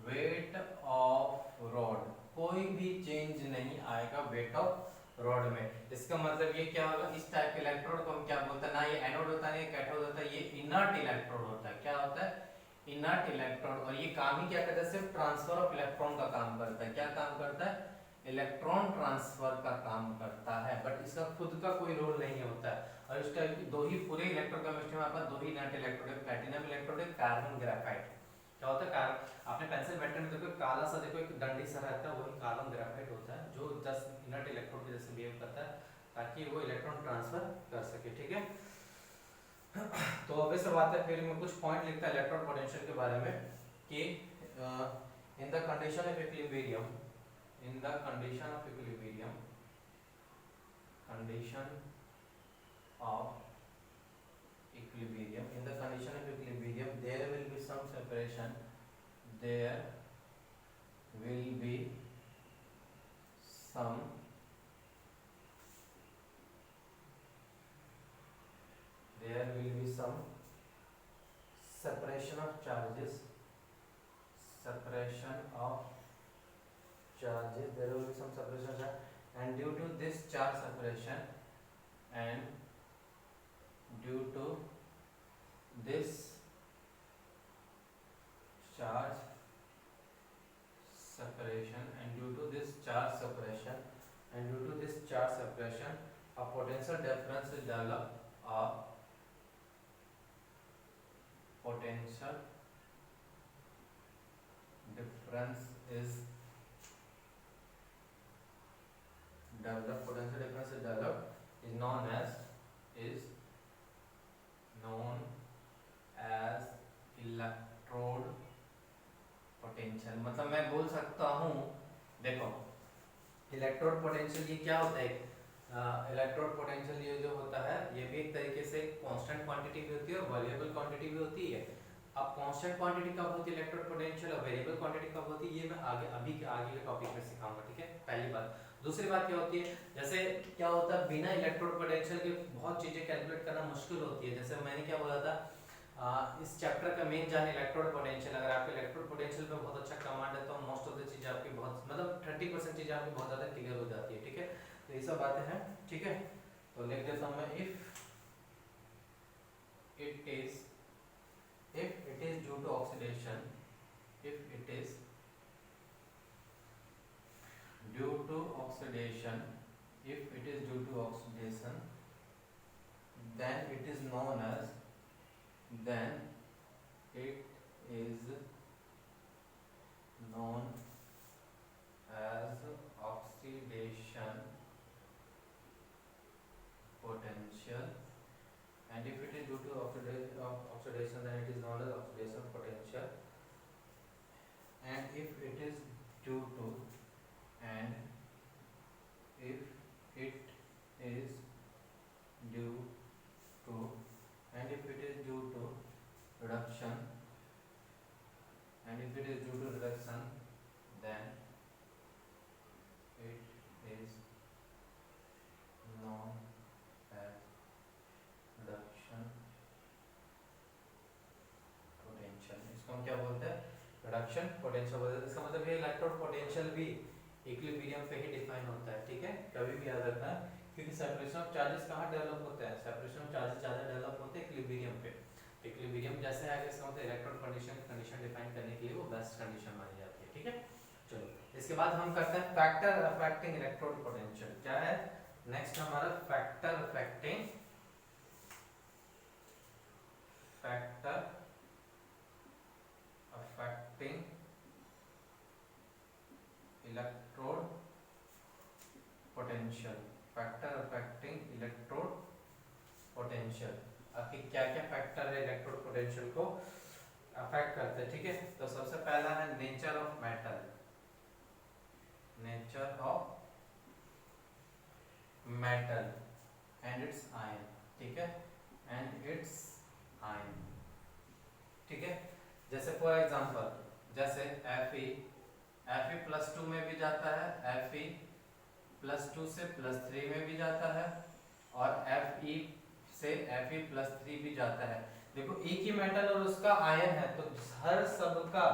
weight of rod, कोई भी चेंज नहीं आएगा वेट ऑफ रॉड में। इसका मतलब ये क्या होगा, इस टाइप के इलेक्ट्रोड को हम क्या बोलते हैं, ना ये एनोड होता है ना ये कैथोड होता है, ये इनर्ट इलेक्ट्रोड होता है। क्या होता है, इनर्ट इलेक्ट्रोड, और ये काम ही क्या करता है, सिर्फ ट्रांसफर ऑफ इलेक्ट्रॉन का काम करता है। क्या काम करता है, इलेक्ट्रॉन ट्रांसफर का काम करता है, बट इसका खुद का कोई रोल नहीं होता है। और इस टाइप की दो ही पूरे इलेक्ट्रोकेमिस्ट्री में आपका दो ही इनर्ट इलेक्ट्रोड है, प्लैटिनम इलेक्ट्रोड है, कार्बन ग्रेफाइट। क्या होता है कार्बन, आपने पेंसिल मेटल में देखो काला सा देखो एक डंडी सा रहता है, वही कार्बन ग्रेफाइट होता है जो जस्ट इनर्ट इलेक्ट्रोड के जैसे बिहेव करता है ताकि वो इलेक्ट्रॉन ट्रांसफर कर सके, ठीक है। तो अब से बात है, फिर मैं कुछ पॉइंट लिखता है इलेक्ट्रॉन पोटेंशियल के बारे में कि in the condition of equilibrium, in the condition of equilibrium, condition of equilibrium, in the condition of equilibrium there will be some separation, there will be some separation of charges, separation of charges, there will be some separation of charge, and due to this charge separation and due to this charge separation and due to this charge separation and due to this charge separation a potential difference is developed, a potential difference is developed, potential difference is developed is known as electrode potential. मतलब मैं बोल सकता हूँ, देखो इलेक्ट्रोड पोटेंशियल ये क्या होता है, इलेक्ट्रोड पोटेंशियल ये जो होता है ये भी एक तरीके से कांस्टेंट क्वांटिटी भी होती है और वेरिएबल क्वांटिटी भी होती है। अब कांस्टेंट क्वांटिटी कब होती है इलेक्ट्रोड पोटेंशियल और वेरिएबल क्वांटिटी कब होती है, ये मैं आगे अभी के आगे के टॉपिक में सिखाऊंगा, ठीक है, पहली बात। दूसरी बात क्या होती है, जैसे क्या होता है बिना इलेक्ट्रोड पोटेंशियल के बहुत चीजें कैलकुलेट करना मुश्किल होती है। जैसे मैंने क्या बोला था, इस चैप्टर का मेन जान इलेक्ट्रोड पोटेंशियल, अगर आपके इलेक्ट्रोड पोटेंशियल पे बहुत अच्छा कमांड है तो मोस्ट ऑफ द चीजें आपकी बहुत मतलब 30% चीजें आपकी बहुत ज्यादा क्लियर हो जाती है, ठीक है। तो ये सब बातें हैं, ठीक है। तो लिख देता हूँ मैं, if it is if it is due to oxidation, if it is due to oxidation, if it is due to oxidation, then it is known as, then it is known as oxidation potential, and if it is due to oxidation, then it is known as oxidation potential, and if it is due to, and if it is due to, and if it is due to reduction, and if it is due to reduction, then it is known as reduction potential. इसको हम क्या बोलते हैं? रिडक्शन पोटेंशियल बोलते हैं। इसका मतलब ये इलेक्ट्रोड पोटेंशियल भी इक्विलिब्रियम पे ही डिफाइन होता है, ठीक है, कभी भी याद रखना है, क्योंकि सेपरेशन ऑफ चार्जेस कहाँ डेवलप होता है? सेपरेशन ऑफ चार्जेस ज़्यादा डेवलप होते हैं इक्विलिब्रियम पे। इक्विलिब्रियम जैसे आगे इसका मतलब इलेक्ट्रोड कंडीशन डिफाइन करने के लिए वो बेस्ट कंडीशन मानी जाती है, ठीक है। चलो इसके बाद हम करते हैं फैक्टर अफेक्टिंग इलेक्ट्रोड पोटेंशियल। क्या है नेक्स्ट हमारा? Factor affecting electrode potential. Factor affecting electrode potential. आखिर क्या क्या फैक्टर है इलेक्ट्रोड पोटेंशियल को अफेक्ट करते हैं, ठीक है। तो सबसे पहला है nature of metal, nature of metal and it's ion, ठीक है, एंड इट्स आयन, ठीक है। जैसे फॉर एग्जांपल, जैसे Fe +2 में भी जाता है, Fe +2 से +3 में भी जाता है, और Fe से Fe+3 भी जाता है। देखो एक ही मेटल और उसका आयन है, तो हर सब का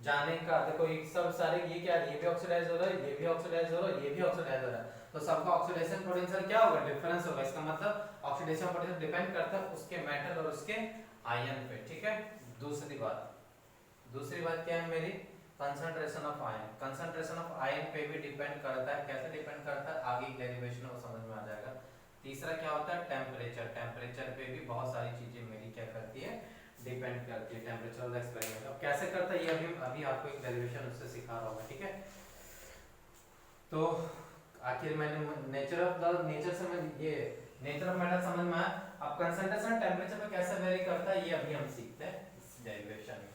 जाने का, देखो एक सब सारे ये क्या, ये भी ऑक्सीडाइज हो रहा है, ये भी ऑक्सीडाइज हो रहा है, ये भी ऑक्सीडाइज हो रहा है, तो सबका ऑक्सीडेशन पोटेंशियल क्या होगा? डिफरेंस होगा। इसका मतलब ऑक्सीडेशन पोटेंशियल डिपेंड करता है उसके मेटल और उसके आयन पे, ठीक है। दूसरी बात क्या है मेरी? Concentration of ion. Concentration of ion पे भी डिपेंड करता है। कैसे डिपेंड करता है? आगे डेरिवेशन में समझ में आ जाएगा। तीसरा क्या होता है? टेम्परेचर। टेम्परेचर पे भी बहुत सारी चीजें मेरी क्या करती है? डिपेंड करती है। टेम्परेचर वाला एक्सपेरिमेंट अब कैसे करता है ये अभी आपको एक डेरिवेशन उससे सिखा रहा हूँ, ठीक है। तो आखिर मैंने नेचर ऑफ मेटल समझ में आया। अब कंसंट्रेशन टेम्परेचर पे कैसे वेरी करता है ये अभी हम सीखते हैं इस डेरिवेशन में।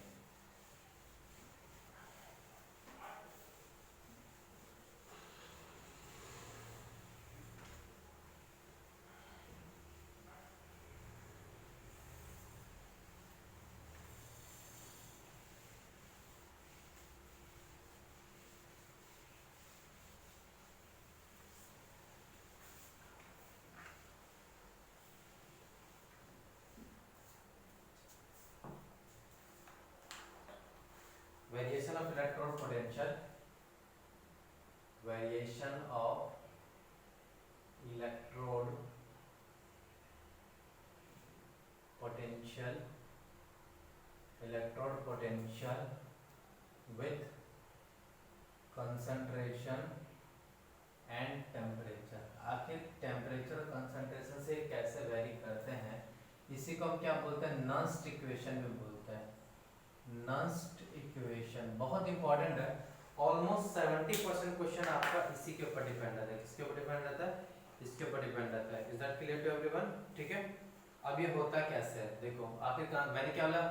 Variation of electrode potential. Variation of electrode potential. Electrode potential with concentration and temperature. आखिर टेम्परेचर कंसंट्रेशन से कैसे वेरी करते हैं, इसी को हम क्या बोलते हैं? नस्ट इक्वेशन में बोलते हैं। नस्ट इक्वेशन बहुत इंपॉर्टेंट है। ऑलमोस्ट 70% क्वेश्चन आपका इसी के ऊपर डिपेंड रहता है। किसके ऊपर डिपेंड रहता है? इसके ऊपर डिपेंड रहता है। Is that clear to everyone? ठीक है। अब ये होता कैसे है देखो, आखिरकार मैंने क्या बोला,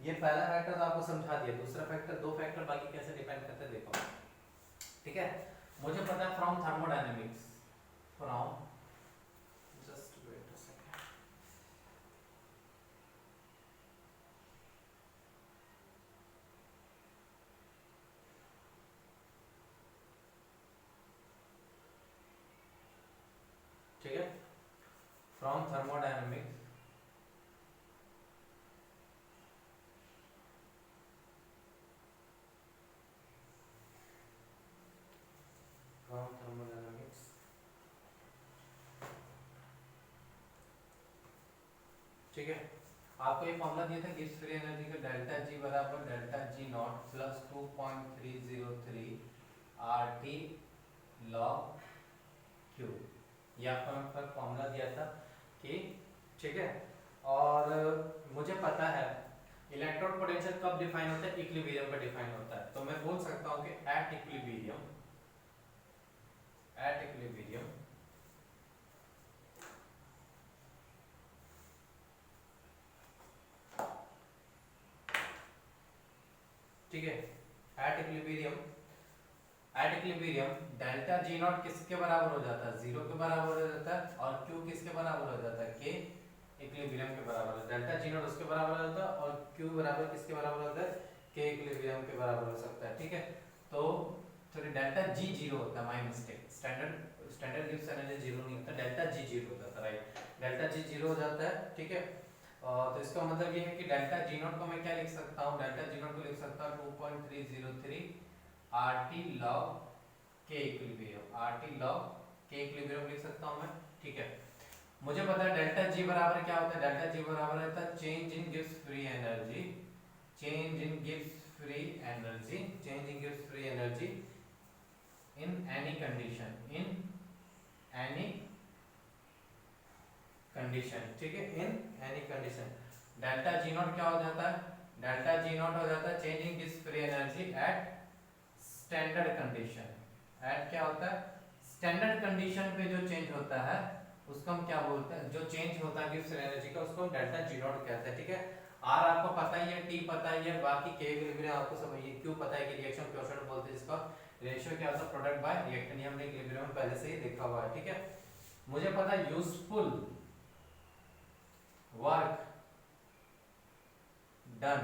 ये पहला फैक्टर तो आपको समझा दिया, दूसरा फैक्टर, दो फैक्टर बाकी कैसे डिपेंड करते हैं देखो, ठीक है। मुझे पता है from thermodynamics, from, just wait a second, ठीक है, फ्रॉम थर्मोडायनेमिक्स आपको ये फॉर्मूला दिया था गिब्स फ्री एनर्जी का डेल्टा जी बराबर delta G naught plus 2.303 RT log Q। ये आपको मैं पर फॉर्मूला दिया था कि ठीक है। और मुझे पता है इलेक्ट्रोड पोटेंशियल कब डिफाइन होता है, इक्विलिब्रियम पर डिफाइन होता है। तो मैं बोल सकता हूँ कि एट इक्विलिब्रियम ठीक है, at equilibrium delta G not किसके बराबर हो जाता है, जीरो के बराबर हो जाता है, और क्यू किसके बराबर हो जाता है, के इक्विलिब्रियम के बराबर। डेल्टा जी नॉट उसके बराबर होता है और क्यू बराबर किसके बराबर होता है, के इक्विलिब्रियम के बराबर हो सकता है। ठीक है, तो सॉरी डेल्टा जी जीरो होता है, my mistake, standard Gibbs energy zero नहीं होता, डेल्टा जी जीरो होता था, राइट, डेल्टा जी जीरो हो जाता है। ठीक है, तो इसका मतलब ये है कि डेल्टा जी नॉट को मैं क्या लिख सकता हूँ, डेल्टा जी नॉट को लिख सकता हूँ 2.303 RT log K equilibrium, RT log K equilibrium लिख सकता हूँ मैं। ठीक है, मुझे पता है डेल्टा जी बराबर क्या होता है, डेल्टा जी बराबर होता है change in Gibbs free energy, change in Gibbs free energy, change in Gibbs free energy in any condition, in any condition. ठीक है, in any condition. Delta G not क्या हो जाता है, डेल्टा जी नॉट हो जाता है change in Gibbs free energy at standard condition. At क्या होता है, स्टैंडर्ड कंडीशन पे जो चेंज होता है उसको हम क्या बोलते हैं, जो चेंज होता है गिब्स एनर्जी का उसको हम डेल्टा जी नॉट कहते हैं। ठीक है, आर आपको पता ही है, टी पता ही है, बाकी के इक्विलिब्रियम आपको समझिए, क्यों पता है कि रिएक्शन कोएफिशिएंट बोलते हैं जिसका रेशियो क्या होता है, प्रोडक्ट बाय रिएक्टेंट, ये हमने इक्विलिब्रियम में पहले से ही देखा हुआ है। ठीक है, मुझे पता है useful work done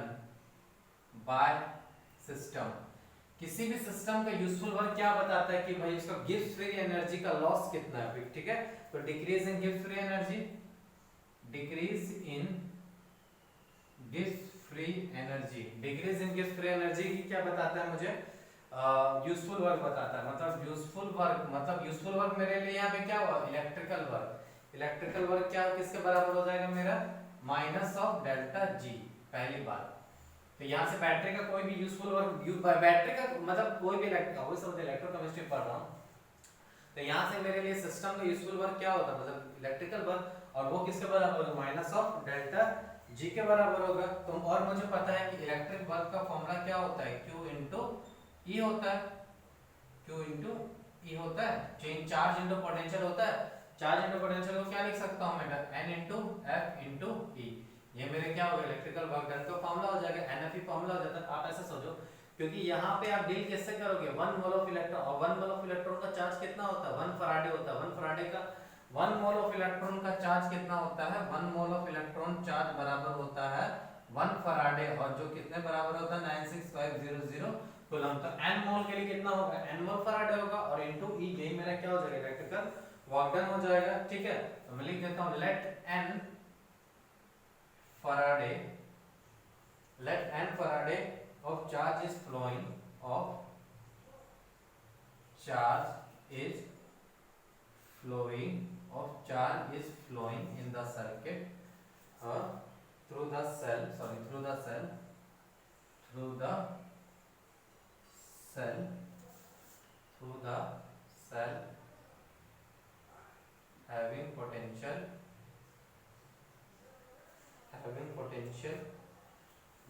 by system, किसी भी सिस्टम का यूजफुल वर्क क्या बताता है कि भाई उसका गिब्स फ्री एनर्जी का लॉस कितना है। ठीक है, तो decrease in Gibbs free energy, decrease in Gibbs free energy, decrease in Gibbs free energy की क्या बताता है मुझे, यूजफुल वर्क बताता है। मतलब यूजफुल वर्क मेरे लिए यहाँ पे क्या हुआ, इलेक्ट्रिकल वर्क, इलेक्ट्रिकल वर्क क्या किसके बराबर हो जाएगा मेरा, माइनस ऑफ डेल्टा जी, पहली बात। तो यहाँ से बैटरी का कोई भी यूजफुल वर्क, बैटरी का मतलब कोई भी इलेक्ट्रोकेमिस्ट्री पढ़ रहा हूँ, तो यहाँ से मेरे लिए सिस्टम का यूजफुल वर्क क्या होता है, मतलब इलेक्ट्रिकल वर्क, और वो किसके बराबर होगा, माइनस ऑफ डेल्टा जी के बराबर होगा। तो और मुझे पता है कि इलेक्ट्रिक वर्क का फॉर्मूला क्या होता है, Q इंटू ई होता है, Q इंटू ई होता है, चेंज चार्ज इंटू पोटेंशियल होता है, चार्ज इंटू पोटेंशियल को क्या लिख सकता हूँ मैं, N इंटू एफ इंटू ई, ये मेरे क्या होगा, इलेक्ट्रिकल वर्क डन का फॉर्मूला हो जाएगा, NFE फॉर्मूला हो जाता है। आप ऐसे सोचो, क्योंकि यहाँ पे आप डील कैसे करोगे, 1 मोल ऑफ इलेक्ट्रॉन, और 1 मोल ऑफ इलेक्ट्रॉन का चार्ज कितना होता है, 1 फराडे होता है, 1 फराडे का 1 मोल ऑफ इलेक्ट्रॉन का चार्ज कितना होता है, 1 मोल ऑफ इलेक्ट्रॉन चार्ज बराबर होता है 1 फराडे, और जो कितने बराबर होता है 96500 कूलम। तो n मोल के लिए कितना होगा, n मोल फराडे होगा, और इनटू ई, यही मेरा क्या हो जाएगा, इलेक्ट्रिकल वर्क डन हो जाएगा। ठीक है, तो मैं लिख देता हूं let n Faraday of charge is flowing, of charge is flowing, of charge is flowing in the circuit through the cell, through the cell having potential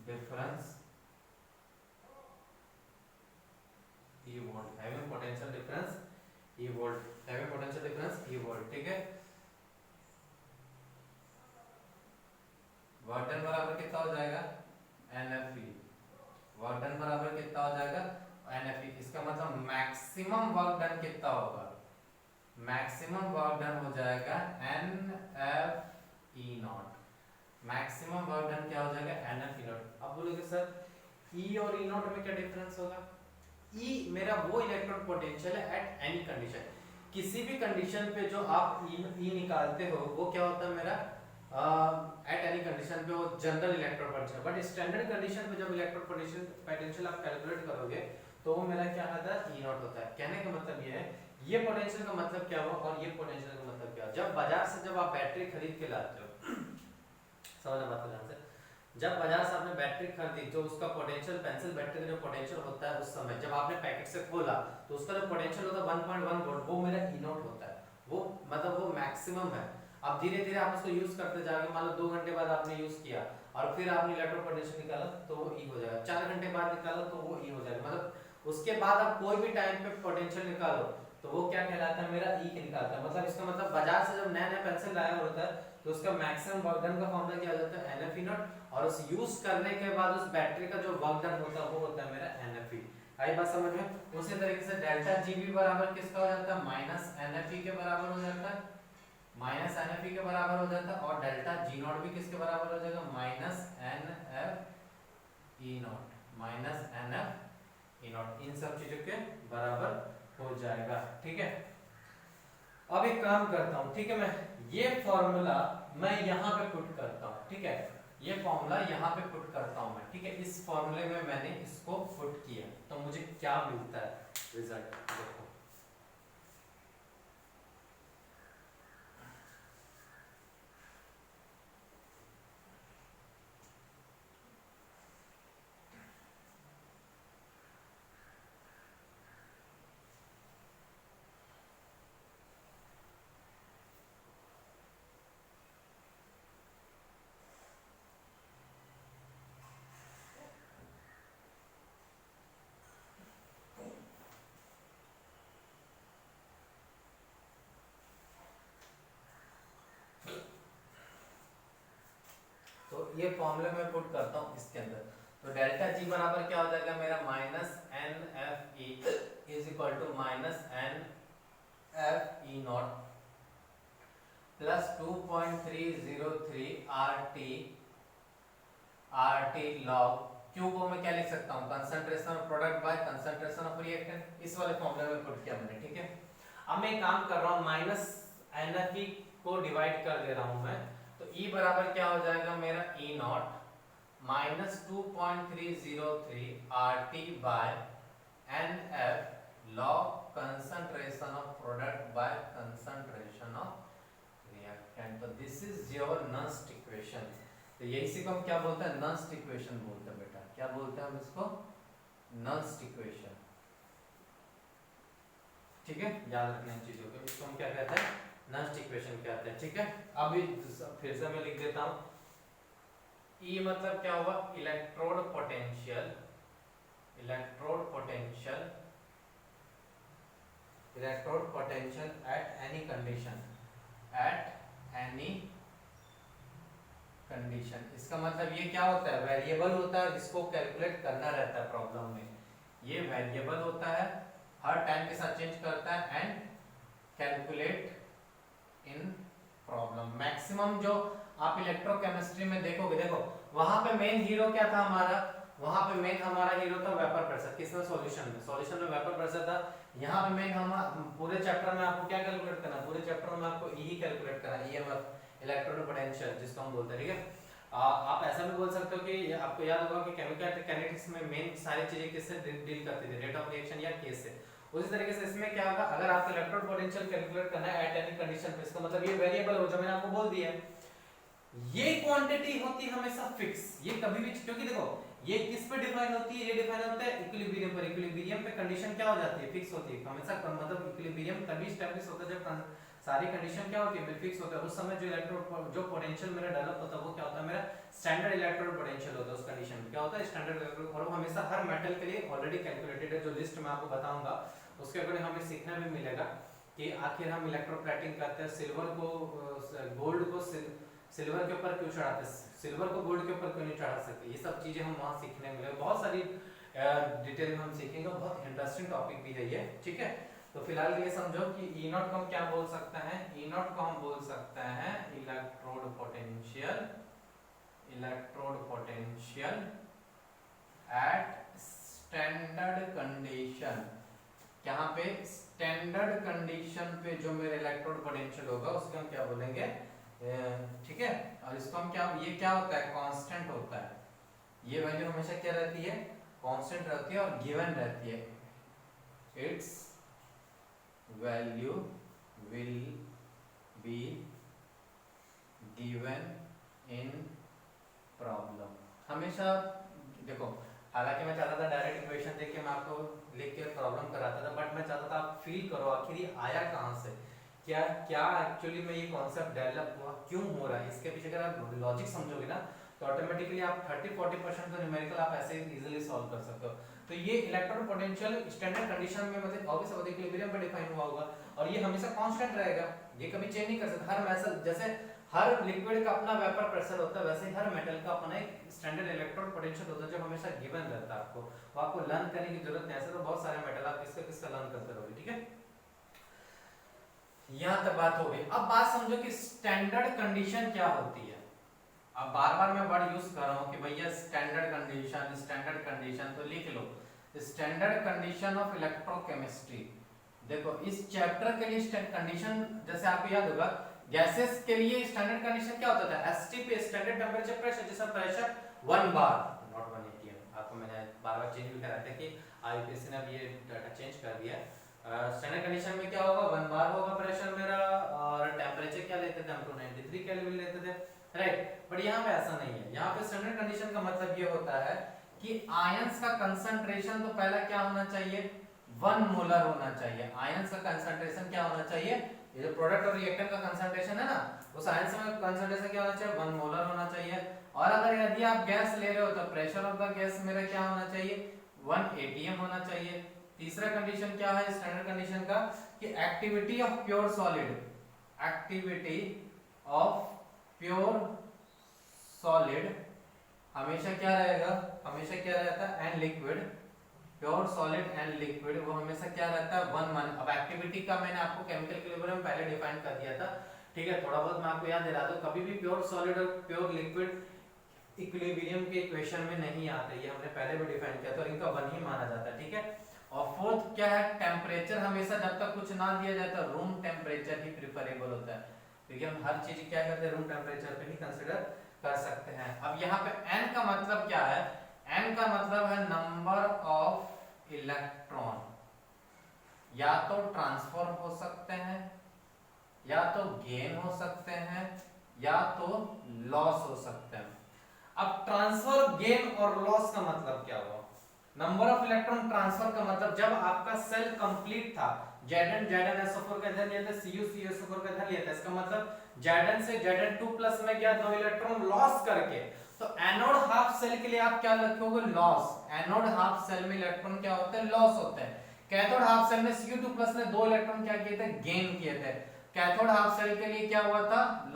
difference E volt, having potential difference E volt, having potential difference E volt। ठीक है, वर्क डन बराबर कितना हो जाएगा, NFE, वर्क डन बराबर कितना हो जाएगा, NFE। इसका मतलब मैक्सिमम वर्क डन कितना होगा, मैक्सिमम वर्क डन हो जाएगा NFE not, maximum work done क्या हो जाएगा, NFE नॉट। अब बोलोगे सर E और E नॉट में क्या डिफरेंस होगा, E मेरा वो इलेक्ट्रॉन पोटेंशियल है एट एनी कंडीशन, किसी भी कंडीशन पे जो आप E निकालते हो वो क्या होता है मेरा, एट एनी कंडीशन पे वो general electron potential. But standard condition पे जब इलेक्ट्रॉन पोटेंशियल आप कैलकुलेट करोगे तो वो मेरा क्या आता है, E नॉट होता है। कहने का मतलब ये है, ये पोटेंशियल का मतलब क्या हुआ और ये पोटेंशियल का मतलब क्या, जब बाजार से जब आप बैटरी खरीद के लाते हो समझना बात को ध्यान से, जब बाजार से आपने बैटरी खरीदी, जो उसका पोटेंशियल, पेंसिल बैटरी का जो पोटेंशियल होता है उस समय जब आपने पैकेट से खोला तो उसका जो पोटेंशियल होता है 1.1 वोल्ट, वो मेरा ई नॉट होता है, वो मतलब वो मैक्सिमम है। अब धीरे धीरे आप उसको यूज करते जाओगे, मान लो 2 घंटे बाद आपने यूज किया और फिर आपने इलेक्ट्रोड पोटेंशियल निकाला तो वो ई हो जाएगा, 4 घंटे बाद निकाला तो वो ई हो जाएगा, मतलब उसके बाद आप कोई भी टाइम पे पोटेंशियल निकालो तो वो क्या कहलाता है, मेरा ई कहलाता है। मतलब इसका मतलब बाजार से जब नया नया पेंसिल लाया होता है तो उसका मैक्सिमम वर्क डन का फॉर्मूला क्या हो जाता है, एन एफ ई नॉट, और उस यूज करने के बाद उस बैटरी का जो वर्क डन होता है वो होता है मेरा एन एफ ई। आई बात समझ में? उसी तरीके से डेल्टा जी बी बराबर किसका हो जाता है, माइनस एन एफ ई के बराबर हो जाता है, माइनस एन एफ ई के बराबर हो जाता है, और डेल्टा जी नॉट भी किसके बराबर हो जाएगा, minus n F E naught, minus n F E naught, इन सब चीजों के बराबर हो जाएगा। ठीक है, अब एक काम करता हूं, ठीक है, मैं ये फॉर्मूला मैं यहाँ पे पुट करता हूँ, ठीक है, ये फॉर्मूला यहाँ पे पुट करता हूँ मैं, ठीक है, इस फॉर्मूले में मैंने इसको पुट किया तो मुझे क्या मिलता है रिजल्ट, देखो। तो ये फॉर्मूले में पुट करता हूँ इसके अंदर, तो डेल्टा जी बराबर क्या हो जाएगा मेरा, minus n F E is equal to minus n F E naught plus 2.303 R T log Q को मैं क्या लिख सकता हूँ, concentration of product by concentration of reactant, इस वाले फॉर्मूले में पुट किया मैंने। ठीक है, अब मैं काम कर रहा हूँ, माइनस एन एफ ई को डिवाइड कर दे रहा हूँ मैं, तो E बराबर क्या हो जाएगा मेरा, E naught minus 2.303 RT by n F log concentration of product by concentration of reactant. तो this is your Nernst equation. तो ये इसी को हम क्या बोलते हैं, नस्ट इक्वेशन बोलते हैं बेटा, क्या बोलते हैं हम इसको, नस्ट इक्वेशन। ठीक है, याद रखना इन चीजों को, इसको हम क्या कहते हैं, नस्ट इक्वेशन कहते हैं। ठीक है, अभी फिर से मैं लिख देता हूं, E मतलब क्या हुआ, electrode potential, electrode potential, electrode potential at any condition, at any condition. इसका मतलब ये क्या होता है, वेरिएबल होता है जिसको कैलकुलेट करना रहता है प्रॉब्लम में, ये वेरिएबल होता है, हर टाइम के साथ चेंज करता है and calculate in problem. Maximum जो आप इलेक्ट्रोकेमिस्ट्री में देखोगे, देखो वहां पे मेन हीरो क्या था हमारा, वहां पे मेन हमारा हीरो था वेपर प्रेशर, किसमें, सॉल्यूशन में, सॉल्यूशन में वेपर प्रेशर था। यहाँ पे मेन हम पूरे चैप्टर में आपको क्या कैलकुलेट करना है, पूरे चैप्टर में आपको ई कैलकुलेट करना है, ईएमएफ, इलेक्ट्रोड पोटेंशियल जिसको हम बोलते हैं। ठीक है, आप ऐसा भी बोल सकते हो कि आपको याद होगा कि केमिकल काइनेटिक्स में मेन सारी चीजें किससे डील करती थी, रेट ऑफ रिएक्शन या केस से। उसी तरीके से इसमें क्या होगा, अगर आपको इलेक्ट्रोड पोटेंशियल कैलकुलेट करना है एट एनी कंडीशन पे, इसका मतलब ये वेरिएबल हो, जो मैंने आपको बोल दिया है, ये क्वांटिटी होती है हमेशा फिक्स, ये कभी भी, क्योंकि देखो ये किस पे डिफाइन होती है, ये डिफाइन होता है इक्विलिब्रियम पर, इक्विलिब्रियम पे कंडीशन क्या हो जाती है, फिक्स होती है हमेशा, मतलब इक्विलिब्रियम तभी एस्टैब्लिश होता है जब सारी कंडीशन क्या होती है, फिक्स होता है। उस समय जो इलेक्ट्रोड, जो पोटेंशियल मेरा डेवलप होता है वो क्या होता है, मेरा स्टैंडर्ड इलेक्ट्रोड पोटेंशियल होता है। उस कंडीशन में क्या होता है, स्टैंडर्ड इलेक्ट्रोड, और वो हमेशा हर मेटल के लिए ऑलरेडी कैलकुलेटेड है, जो लिस्ट मैं आपको बताऊंगा उसके अकॉर्डिंग हमें सीखने भी मिलेगा कि आखिर हम इलेक्ट्रोप्लेटिंग करते हैं, सिल्वर को गोल्ड को सिल्वर के ऊपर क्यों चढ़ाते, सिल्वर को गोल्ड के ऊपर क्यों नहीं चढ़ा सकते, ये सब चीजें हम वहां सीखने मिलेगा, बहुत सारी डिटेल में हम सीखेंगे, बहुत इंटरेस्टिंग टॉपिक भी है ये। ठीक है, तो फिलहाल ये समझो कि ई नॉट को हम क्या बोल सकते हैं, ई नॉट को हम बोल सकते हैं electrode potential, electrode potential at standard condition. यहाँ पे स्टैंडर्ड कंडीशन पे जो मेरा इलेक्ट्रोड पोटेंशियल होगा उसको हम क्या बोलेंगे, ठीक है, और इसको हम क्या, ये क्या होता है, कांस्टेंट होता है, ये वैल्यू हमेशा क्या रहती है, कांस्टेंट रहती है और गिवन रहती है, it's value will be given in problem. हमेशा देखो, हालांकि मैं चाहता था डायरेक्ट इक्वेशन देख के मैं आपको लिख के प्रॉब्लम कराता था, बट मैं चाहता था आप फील करो आखिर ये आया कहाँ से, क्या क्या एक्चुअली में ये कॉन्सेप्ट डेवलप हुआ, क्यों हो रहा है, इसके पीछे अगर आप लॉजिक समझोगे ना तो ऑटोमेटिकली आप 30-40% तो न्यूमेरिकल आप ऐसे इजीली सॉल्व कर सकते हो। तो ये इलेक्ट्रॉन पोटेंशियल स्टैंडर्ड कंडीशन में मतलब ऑब्वियस इक्विलिब्रियम पे डिफाइन हुआ होगा, और ये हमेशा कांस्टेंट रहेगा, ये कभी चेंज नहीं कर सकता। हर मेटल जैसे हर लिक्विड का अपना वेपर प्रेशर होता है, वैसे ही हर मेटल का अपना एक स्टैंडर्ड इलेक्ट्रॉन पोटेंशियल होता है जो हमेशा गिवन रहता है आपको, वो आपको लर्न करने की जरूरत नहीं है। ऐसे तो बहुत सारे मेटल आप किसका किसका लर्न करते रहोगे, ठीक है। यहाँ तक बात हो गई। अब बात समझो कि स्टैंडर्ड कंडीशन क्या होती है। अब बार बार मैं वर्ड यूज कर रहा हूँ कि भैया स्टैंडर्ड कंडीशन, स्टैंडर्ड कंडीशन, तो लिख लो स्टैंडर्ड कंडीशन ऑफ इलेक्ट्रोकेमिस्ट्री। देखो इस चैप्टर के लिए कंडीशन जैसे आपको याद होगा, गैसेस के लिए स्टैंडर्ड कंडीशन क्या होता था, एसटीपी स्टैंडर्ड टेंपरेचर प्रेशर, जैसा प्रेशर 1 बार नॉट 1 atm, आपको मैंने बार बार चेंज भी करा था कि आईपीएससी ने अब ये डाटा चेंज कर दिया। स्टैंडर्ड कंडीशन में क्या होगा, 1 बार होगा प्रेशर मेरा, और टेंपरेचर क्या लेते थे हम, 293 केल्विन लेते थे, राइट। बट यहाँ पे ऐसा नहीं है, यहाँ पे स्टैंडर्ड कंडीशन का मतलब ये होता है कि आयंस का कंसंट्रेशन तो पहला क्या होना चाहिए, 1 मोलर होना चाहिए। आयंस का कंसंट्रेशन क्या होना चाहिए, ये जो प्रोडक्ट और रिएक्टेंट का कंसंट्रेशन है ना, उस आयंस में कंसंट्रेशन क्या होना चाहिए, 1 मोलर होना चाहिए। और अगर यदि आप गैस ले रहे हो तो प्रेशर ऑफ द गैस मेरा क्या होना चाहिए, 1 atm होना चाहिए। तीसरा कंडीशन क्या है स्टैंडर्ड कंडीशन का, कि activity of pure solid, activity of pure solid हमेशा क्या रहेगा, हमेशा क्या रहता है, and liquid, pure solid and liquid वो हमेशा क्या रहता है, 1 अब एक्टिविटी का मैंने आपको केमिकल इक्विलिब्रियम पहले डिफाइन कर दिया था, ठीक है। थोड़ा बहुत मैं आपको याद दिला दूं, कभी भी प्योर सॉलिड और प्योर लिक्विड इक्विलिब्रियम के इक्वेशन में नहीं आते, ये हमने पहले भी डिफाइन किया था, और इनका 1 ही माना जाता है, ठीक है। और फोर्थ क्या है, टेम्परेचर हमेशा जब तक कुछ ना दिया जाता है रूम टेम्परेचर ही प्रिफरेबल होता है, क्योंकि हम हर चीज क्या करते हैं, रूम टेम्परेचर पे ही कंसीडर कर सकते हैं। अब यहाँ पे n का मतलब क्या है, n का मतलब है नंबर ऑफ इलेक्ट्रॉन, या तो ट्रांसफर हो सकते हैं, या तो गेन हो सकते हैं, या तो लॉस हो सकते हैं। अब ट्रांसफर, गेन और लॉस का मतलब क्या हुआ, नंबर ऑफ इलेक्ट्रॉन ट्रांसफर का मतलब जब आपका सेल कंप्लीट था, Zn का इधर लिया था, Cu का इधर लिया था, इसका मतलब Zn से Zn2+ में गया, 2 इलेक्ट्रॉन लॉस करके, तो एनोड हाफ सेल के लिए आप क्या लिखोगे, लॉस। एनोड हाफ सेल में इलेक्ट्रॉन क्या होते हैं, लॉस होते हैं। कैथोड हाफ सेल में Cu2+ ने 2 इलेक्ट्रॉन क्या किए थे, गेन किए थे। कैथोड हाफ सेल के लिए क्या हुआ था,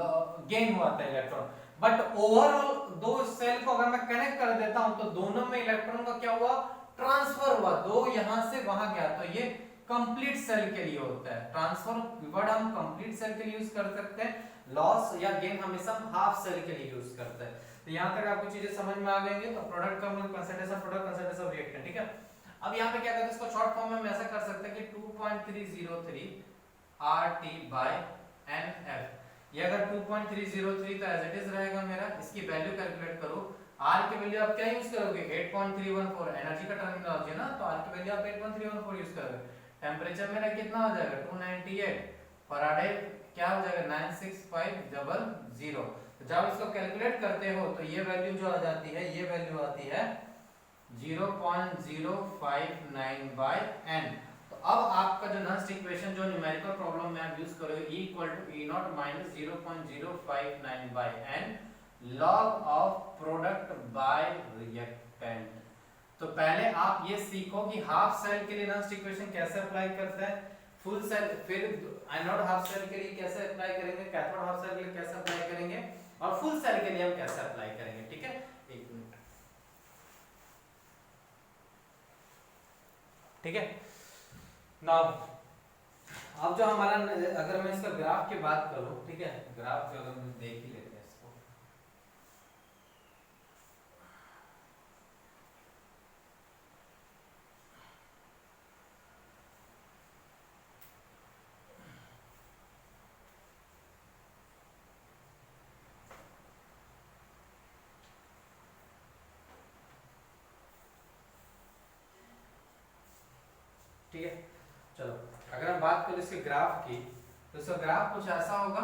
गेन हुआ था इलेक्ट्रॉन। बट ओवरऑल दो सेल को अगर मैं कनेक्ट कर देता हूं तो दोनों में इलेक्ट्रॉन का क्या हुआ, ट्रांसफर हुआ, 2 यहां से वहां गया, तो ये कंप्लीट सेल के लिए होता है। ट्रांसफर वर्ड हम कंप्लीट सेल के लिए यूज कर सकते हैं, लॉस या गेन हमेशा हम हाफ सेल के लिए यूज करते हैं। तो यहां तक आपको चीजें समझ में आ गई, तो प्रोडक्ट का मतलब कंसंट्रेशन, प्रोडक्ट कंसंट्रेशन रिएक्टेंट, ठीक है। अब यहां पे क्या करते हैं, इसको शॉर्ट फॉर्म में हम ऐसा कर सकते हैं कि 2.303 RT by NF, ये अगर 2.303 तो एज इट इज रहेगा मेरा, इसकी वैल्यू कैलकुलेट करो। R की वैल्यू आप क्या यूज करोगे, 8.314, एनर्जी का टर्मिनोलॉजी है ना, तो R की वैल्यू आप 8.314 यूज करोगे। टेंपरेचर मेरा कितना हो जाएगा, 298, फैराडे क्या हो जाएगा, 96500। तो जब इसको कैलकुलेट करते हो तो ये वैल्यू जो आ जाती है, ये वैल्यू आती है 0.059 by n। अब आपका जो नेक्स्ट इक्वेशन जो न्यूमेरिकल प्रॉब्लम में आप यूज करोगे, E = E0 - 0.059 by n log of product bye reactant. तो पहले आप ये सीखो कि हाफ सेल के लिए नेक्स्ट इक्वेशन कैसे अप्लाई करते हैं, फुल सेल, फिर एनोड हाफ सेल के लिए कैसे अप्लाई करेंगे, कैथोड हाफ सेल के लिए कैसे अप्लाई करेंगे, और फुल सेल के लिए हम कैसे अप्लाई करेंगे, ठीक है। एक मिनट, ठीक है। नाउ अब जो हमारा, अगर मैं इसका ग्राफ की बात करूं, ठीक है, ग्राफ जो अगर हम देख ही लेते हैं इसको, ठीक है। चलो अगर हम बात करें इसके ग्राफ की, तो इसका ग्राफ कुछ ऐसा होगा,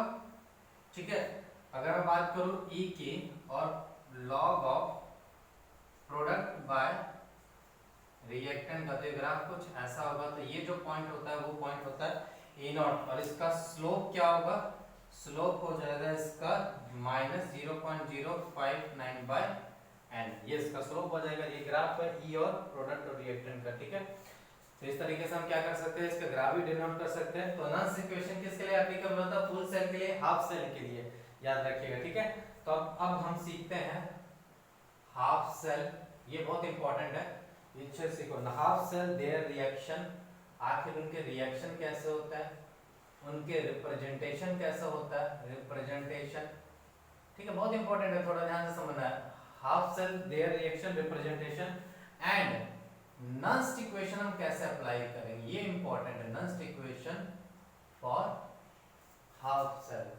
ठीक है। अगर मैं बात करूं E की और log ऑफ तो ये ग्राफ कुछ ऐसा होगा। तो ये जो पॉइंट होता है वो पॉइंट होता है ए नॉट, और इसका स्लोप क्या होगा, स्लोप हो जाएगा इसका -0.059 बाय एन, ये इसका स्लोप हो जाएगा। ये ग्राफ है ई और प्रोडक्ट और रिएक्टेंट का, ठीक है। तो इस तरीके से हम क्या कर सकते हैं, इसका ग्राफ भी डिनोट कर सकते हैं। तो नॉन इक्वेशन किसके लिए एप्लीकेबल होता है, फुल सेल के लिए, हाफ सेल के लिए, याद रखिएगा, ठीक है। तो अब हम सीखते हैं हाफ सेल, ये बहुत इंपॉर्टेंट है, ये सीखो। हाफ सेल देयर रिएक्शन, आखिर उनके रिएक्शन कैसे होता है, उनके रिप्रेजेंटेशन कैसा होता है, रिप्रेजेंटेशन, ठीक है, बहुत इंपॉर्टेंट है, थोड़ा ध्यान से समझना है। Half cell their reaction, representation and Nernst equation हम कैसे अप्लाई करेंगे, ये इंपॉर्टेंट है। Nernst equation for half cell,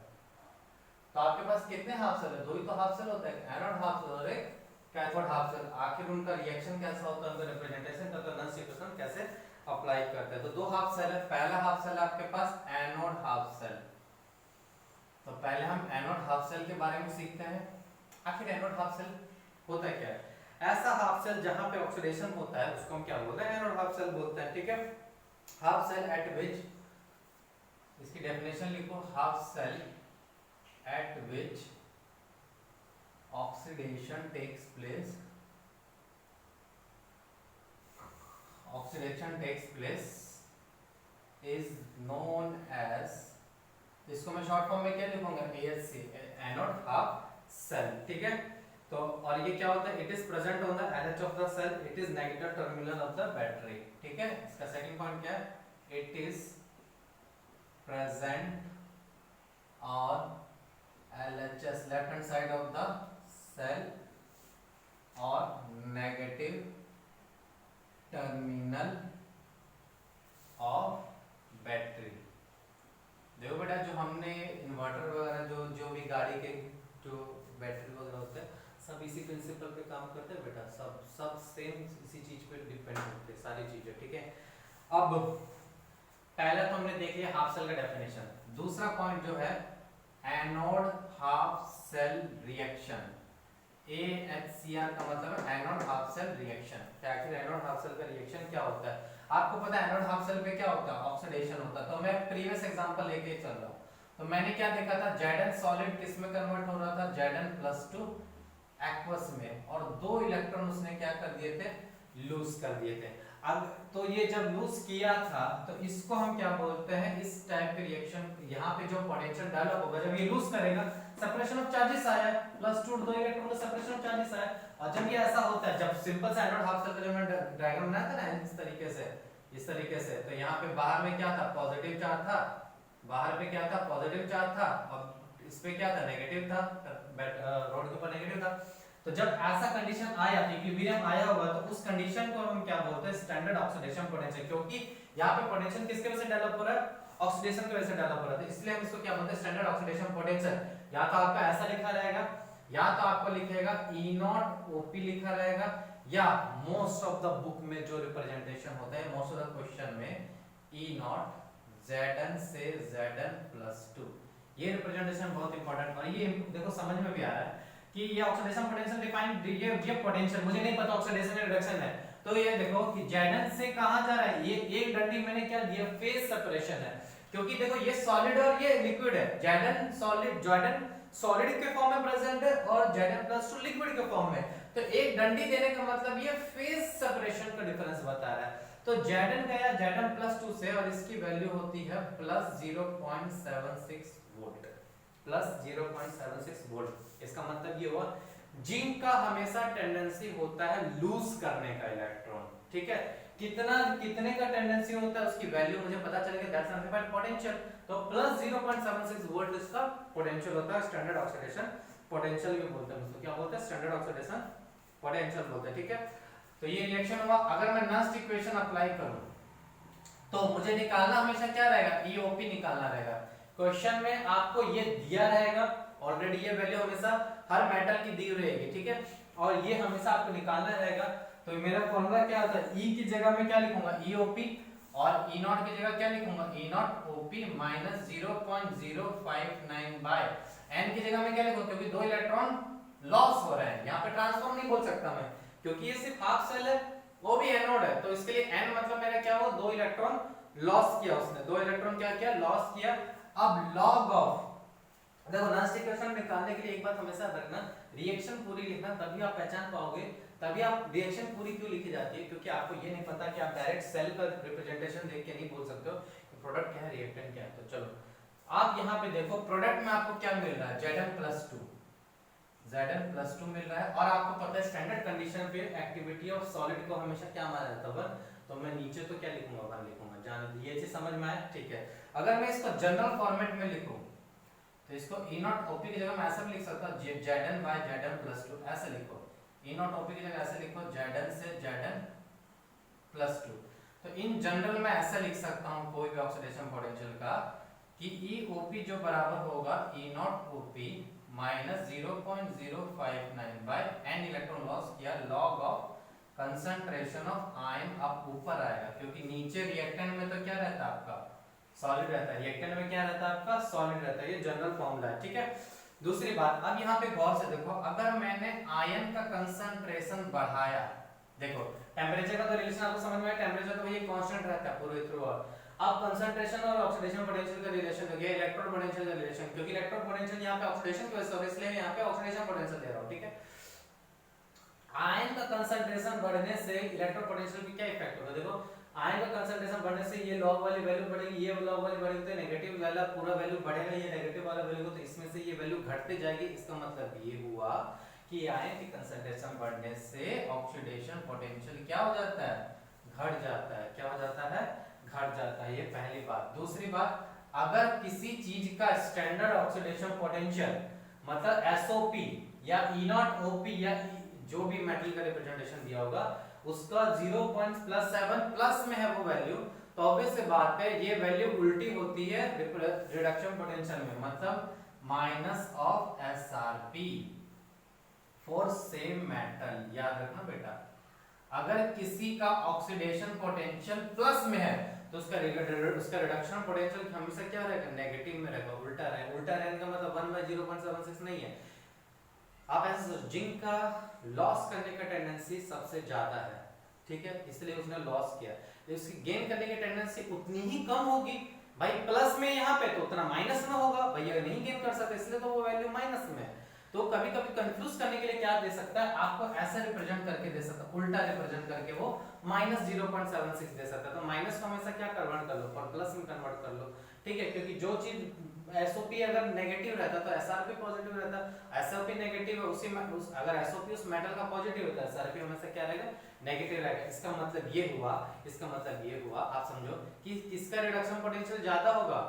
तो आपके पास कितने हाफ सेल है, दो ही तो हाफ सेल होता है, एनोड हाफ सेल और एक कैथोड हाफ सेल। आखिर उनका रिएक्शन कैसा होता है, उनका रिप्रेजेंटेशन का, तो नॉन्स्ट इक्वेशन कैसे अप्लाई करते हैं। तो दो हाफ सेल है, पहला हाफ सेल आपके पास एनोड हाफ सेल। तो पहले हम एनोड हाफ सेल के बारे में सीखते हैं। आखिर एनोड हाफ सेल होता क्या है, ऐसा हाफ सेल जहां पे ऑक्सीडेशन होता है उसको हम क्या बोलते हैं, एनोड हाफ सेल बोलते हैं, ठीक है। हाफ सेल एट विच, इसकी डेफिनेशन लिखो, half cell at which oxidation takes place, oxidation takes place is known as, इसको मैं शॉर्ट फॉर्म में क्या लिखूंगा, AHC, एनोड हाफ सेल, ठीक है। तो और ये क्या होता है, it is present on the LH of the cell, it is negative terminal of the battery, ठीक है। इसका सेकंड पॉइंट क्या है, it is present on LHS, left hand side of the cell, और नेगेटिव टर्मिनल ऑफ बैटरी। देखो बेटा, जो हमने इन्वर्टर वगैरह, जो भी गाड़ी के जो बैटरी वगैरह होते हैं, सब इसी प्रिंसिपल पे काम करते हैं बेटा, सब सेम इसी चीज पे डिपेंड होते हैं सारी चीजें, ठीक है। अब पहला तो हमने देख लिया हाफ सेल का डेफिनेशन। दूसरा पॉइंट जो है anode half cell reaction, AHCR का मतलब है एनोड हाफ सेल रिएक्शन। क्या आखिर एनोड हाफ सेल का रिएक्शन क्या होता है, आपको पता है एनोड हाफ सेल पे क्या होता है, ऑक्सीडेशन होता है। तो मैं प्रीवियस एग्जांपल लेके चल रहा हूं, तो मैंने क्या देखा था, Zn सॉलिड किस में कन्वर्ट हो रहा था, Zn+2 एक्वस में, और दो इलेक्ट्रॉन उसने क्या कर दिए थे, लूज कर दिए थे। अब तो ये जब लूज किया था तो इसको हम क्या बोलते हैं, इस टाइप के रिएक्शन, यहाँ पे जो पोटेंशियल डेवलप होगा जब ये लूज करेगा, सेपरेशन ऑफ चार्जेस आया, +2 दो इलेक्ट्रॉन का सेपरेशन ऑफ चार्जेस आया। और जब ये ऐसा होता है, जब सिंपल सा एनोड हाफ सेल का जो मैंने डायग्राम बनाया था ना इस तरीके से, तो यहाँ पे बाहर में क्या था, पॉजिटिव चार्ज था, बाहर पे क्या था, पॉजिटिव चार्ज था, और इस पे क्या था, नेगेटिव था, रोड के ऊपर नेगेटिव था। तो जब ऐसा कंडीशन आया, इक्विलिब्रियम आया होगा, तो उस कंडीशन को हम क्या बोलते हैं, स्टैंडर्ड ऑक्सीडेशन पोटेंशियल, क्योंकि यहाँ पे पोटेंशियल किसके वजह से डेवलप हो रहा है, ऑक्सीडेशन की वजह से डेवलप हो रहा है, इसलिए हम इसको क्या बोलते हैं, स्टैंडर्ड ऑक्सीडेशन पोटेंशियल। या तो आपका ऐसा लिखा रहेगा, या तो आपको लिखेगा E0 लिखा रहेगा, या मोस्ट ऑफ द बुक में जो रिप्रेजेंटेशन होता है, मोस्ट ऑफ द क्वेश्चन में E0 Zn से Zn+2, ये रिप्रेजेंटेशन बहुत इंपॉर्टेंट। और ये देखो समझ में भी आ रहा है कि ये ऑक्सीडेशन पोटेंशियल डिफाइन, ये पोटेंशियल मुझे नहीं पता ऑक्सीडेशन या रिडक्शन है, तो ये देखो कि Zn से कहां जा रहा है, ये एक डंडी मैंने क्या दिया, फेज सेपरेशन है, क्योंकि देखो ये सॉलिड और ये लिक्विड है, Zn सॉलिड के फॉर्म में प्रेजेंट है और Zn+2 लिक्विड के फॉर्म में, तो एक डंडी देने का मतलब ये फेज सेपरेशन का डिफरेंस बता रहा है। तो Zn गया Zn+2 से, और इसकी वैल्यू होती है +0.76 वोल्ट, +0.76 वोल्ट। इसका मतलब ये हुआ जिंक का हमेशा टेंडेंसी होता है लूज करने का इलेक्ट्रॉन, ठीक है, कितने का टेंडेंसी होता है उसकी वैल्यू मुझे पता चलेगा, दैट्स एम्प्लीफाइड पोटेंशियल। तो +0.76 वोल्ट इसका पोटेंशियल होता है, स्टैंडर्ड ऑक्सीडेशन पोटेंशियल भी बोलते हैं उसको, क्या बोलते हैं, स्टैंडर्ड ऑक्सीडेशन पोटेंशियल बोलते हैं, ठीक है। तो ये रिएक्शन हुआ। अगर मैं नॉन्स्ट इक्वेशन अप्लाई करूं तो मुझे निकालना हमेशा क्या रहेगा, EOP निकालना रहेगा। क्वेश्चन में आपको ये दिया रहेगा ऑलरेडी, ये वैल्यू हमेशा हर मेटल की दी रहेगी, ठीक है, और ये हमेशा आपको निकालना रहेगा। तो मेरा फॉर्मूला क्या होता है, E की जगह में क्या लिखूंगा, EOP, और E0 की जगह क्या लिखूंगा, E0OP -0.059 बाय N की जगह में क्या लिखूंगा, क्योंकि दो इलेक्ट्रॉन लॉस हो रहे हैं, यहाँ पे ट्रांसफॉर्म नहीं बोल सकता मैं, क्योंकि ये सिर्फ हाफ सेल है, वो भी एनोड है, तो इसके लिए एन मतलब मेरा क्या हुआ, 2 इलेक्ट्रॉन लॉस किया उसने, 2 इलेक्ट्रॉन क्या किया, लॉस किया। अब लॉग ऑफ, देखो लास्ट इक्वेशन निकालने के लिए एक बात हमेशा रखना, रिएक्शन पूरी लिखना, तभी आप पहचान पाओगे, तभी आप रिएक्शन पूरी क्यों लिखी जाती है, क्योंकि आपको ये नहीं पता कि आप डायरेक्ट सेल का रिप्रेजेंटेशन देख के नहीं बोल सकते हो कि प्रोडक्ट क्या है, रिएक्टेंट क्या है। तो चलो आप यहाँ पे देखो प्रोडक्ट में आपको क्या मिल रहा है, Zn+2, Zn+2 मिल रहा है, और आपको पता है स्टैंडर्ड कंडीशन पे एक्टिविटी ऑफ सॉलिड को हमेशा क्या माना जाता है, 1। तो मैं नीचे तो क्या लिखूंगा, 1 लिखूंगा, जान ये चीज समझ में आया, ठीक है। अगर मैं इसको जनरल फॉर्मेट में लिखूं तो इसको E0OP की जगह मैं ऐसा भी लिख सकता हूं, Zn/Zn+2, ऐसे लिखो, E0OP की जगह ऐसे लिखो, Zn से Zn+2। तो इन जनरल में ऐसा लिख सकता हूं कोई भी ऑक्सीडेशन पोटेंशियल का कि EOP जो बराबर होगा E0OP minus 0.059 by n electron loss किया log of concentration of ion. अब ऊपर आएगा क्योंकि नीचे रिएक्टेंट में तो क्या रहता है आपका, सॉलिड रहता है, रिएक्टेंट में क्या रहता है आपका, सॉलिड रहता है, ये जनरल फॉर्मूला है, ठीक है। दूसरी बात, अब यहाँ पे गौर से देखो, अगर मैंने आयन का कंसंट्रेशन बढ़ाया, देखो टेम्परेचर का तो रिलेशन आपको समझ में आया, टेम्परेचर तो ये कांस्टेंट रहता है पूरे थ्रू। अब कंसंट्रेशन और ऑक्सीडेशन पोटेंशियल का रिलेशन हो गया इलेक्ट्रॉन पोटेंशियल का रिलेशन, क्योंकि इलेक्ट्रॉन पोटेंशियल यहाँ पे ऑक्सीडेशन की वजह से हो रहा है, इसलिए मैं यहाँ पे ऑक्सीडेशन पोटेंशियल दे रहा हूँ, ठीक है। आयन का कंसंट्रेशन बढ़ने से इलेक्ट्रॉन पोटेंशियल पे क्या इफेक्ट होगा, देखो आयन का कंसंट्रेशन बढ़ने से ये लॉग वाली वैल्यू बढ़ेगी, ये लॉग वाली बढ़ेगी, तो नेगेटिव वाला पूरा वैल्यू बढ़ेगा, ये नेगेटिव वाला वैल्यू, तो इसमें से ये वैल्यू घटते जाएगी। इसका मतलब ये हुआ कि आयन की कंसंट्रेशन बढ़ने से ऑक्सीडेशन पोटेंशियल क्या हो जाता है, घट जाता है, क्या हो जाता है, घट जाता है, ये पहली बात। दूसरी बात, अगर किसी चीज का स्टैंडर्ड ऑक्सीडेशन पोटेंशियल मतलब SOP या E0OP या जो भी मेटल का रिप्रेजेंटेशन दिया होगा उसका 0.7 प्लस में है वो वैल्यू, तो ऑब्वियस सी बात है ये वैल्यू उल्टी होती है रिडक्शन पोटेंशियल में, मतलब minus of SRP for same metal. याद रखना बेटा, अगर किसी का ऑक्सीडेशन पोटेंशियल प्लस में है तो उसका रिडक्शन पोटेंशियल हमेशा क्या रहेगा, नेगेटिव में रहेगा, उल्टा रहेगा। उल्टा रहने का मतलब 1/0.76 नहीं है। आप ऐसे सोचो, जिंक का लॉस करने का टेंडेंसी सबसे ज्यादा है, ठीक है, इसलिए उसने लॉस किया, उसकी गेन करने की टेंडेंसी उतनी ही कम होगी भाई, प्लस में यहाँ पे तो उतना माइनस में होगा भैया, नहीं गेन कर सकते इसलिए तो वो वैल्यू माइनस में है। तो कभी कभी कंफ्यूज करने के लिए क्या दे सकता है, आपको ऐसा रिप्रेजेंट करके दे सकता है, उल्टा रिप्रेजेंट करके वो -0.76 दे सकता है। तो माइनस को हमेशा क्या कन्वर्ट कर लो, और प्लस में कन्वर्ट कर लो, ठीक है, क्योंकि जो चीज SOP अगर नेगेटिव रहता तो SRP पॉजिटिव रहता, SOP नेगेटिव है उसी में अगर SOP उस मेटल का पॉजिटिव होता है, SRP हमेशा क्या रहेगा, नेगेटिव रहेगा। इसका मतलब ये हुआ, इसका मतलब ये हुआ, आप समझो कि किसका रिडक्शन पोटेंशियल ज्यादा होगा,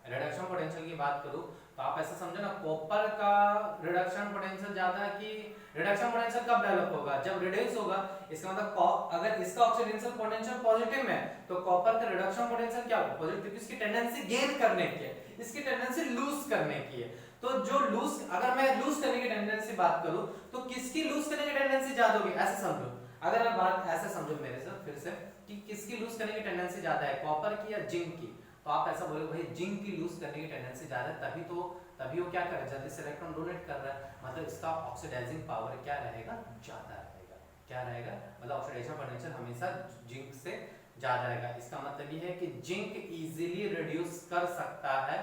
रिडक्शन पोटेंशियल की बात करूं तो आप ऐसा समझो ना, कॉपर का रिडक्शन पोटेंशियल ज्यादा कि रिडक्शन पोटेंशियल कब डेवलप होगा, जब रिड्यूस होगा। इसका मतलब अगर इसका ऑक्सीडेशन पोटेंशियल पॉजिटिव में तो कॉपर का रिडक्शन पोटेंशियल क्या होगा, पॉजिटिव, क्योंकि इसकी टेंडेंसी गेन करने की है, इसकी टेंडेंसी लूज करने की है। तो जो लूज, अगर मैं लूज करने की टेंडेंसी बात करूं तो किसकी लूज करने की टेंडेंसी ज्यादा होगी, ऐसे समझो, अगर आप बात ऐसे समझो मेरे से फिर से कि किसकी लूज करने की टेंडेंसी ज्यादा है, कॉपर की या जिंक की, तो आप ऐसा बोलोगे भाई जिंक की लूज करने की टेंडेंसी ज्यादा है, तभी वो क्या कर रहा है, जल्दी से इलेक्ट्रॉन डोनेट कर रहा है, मतलब इसका ऑक्सीडाइजिंग पावर क्या रहेगा, ज्यादा रहेगा, क्या रहेगा, मतलब ऑक्सीडेशन पोटेंशियल हमेशा जिंक से ज्यादा रहेगा। इसका मतलब ये है कि जिंक इजीली रिड्यूस कर सकता है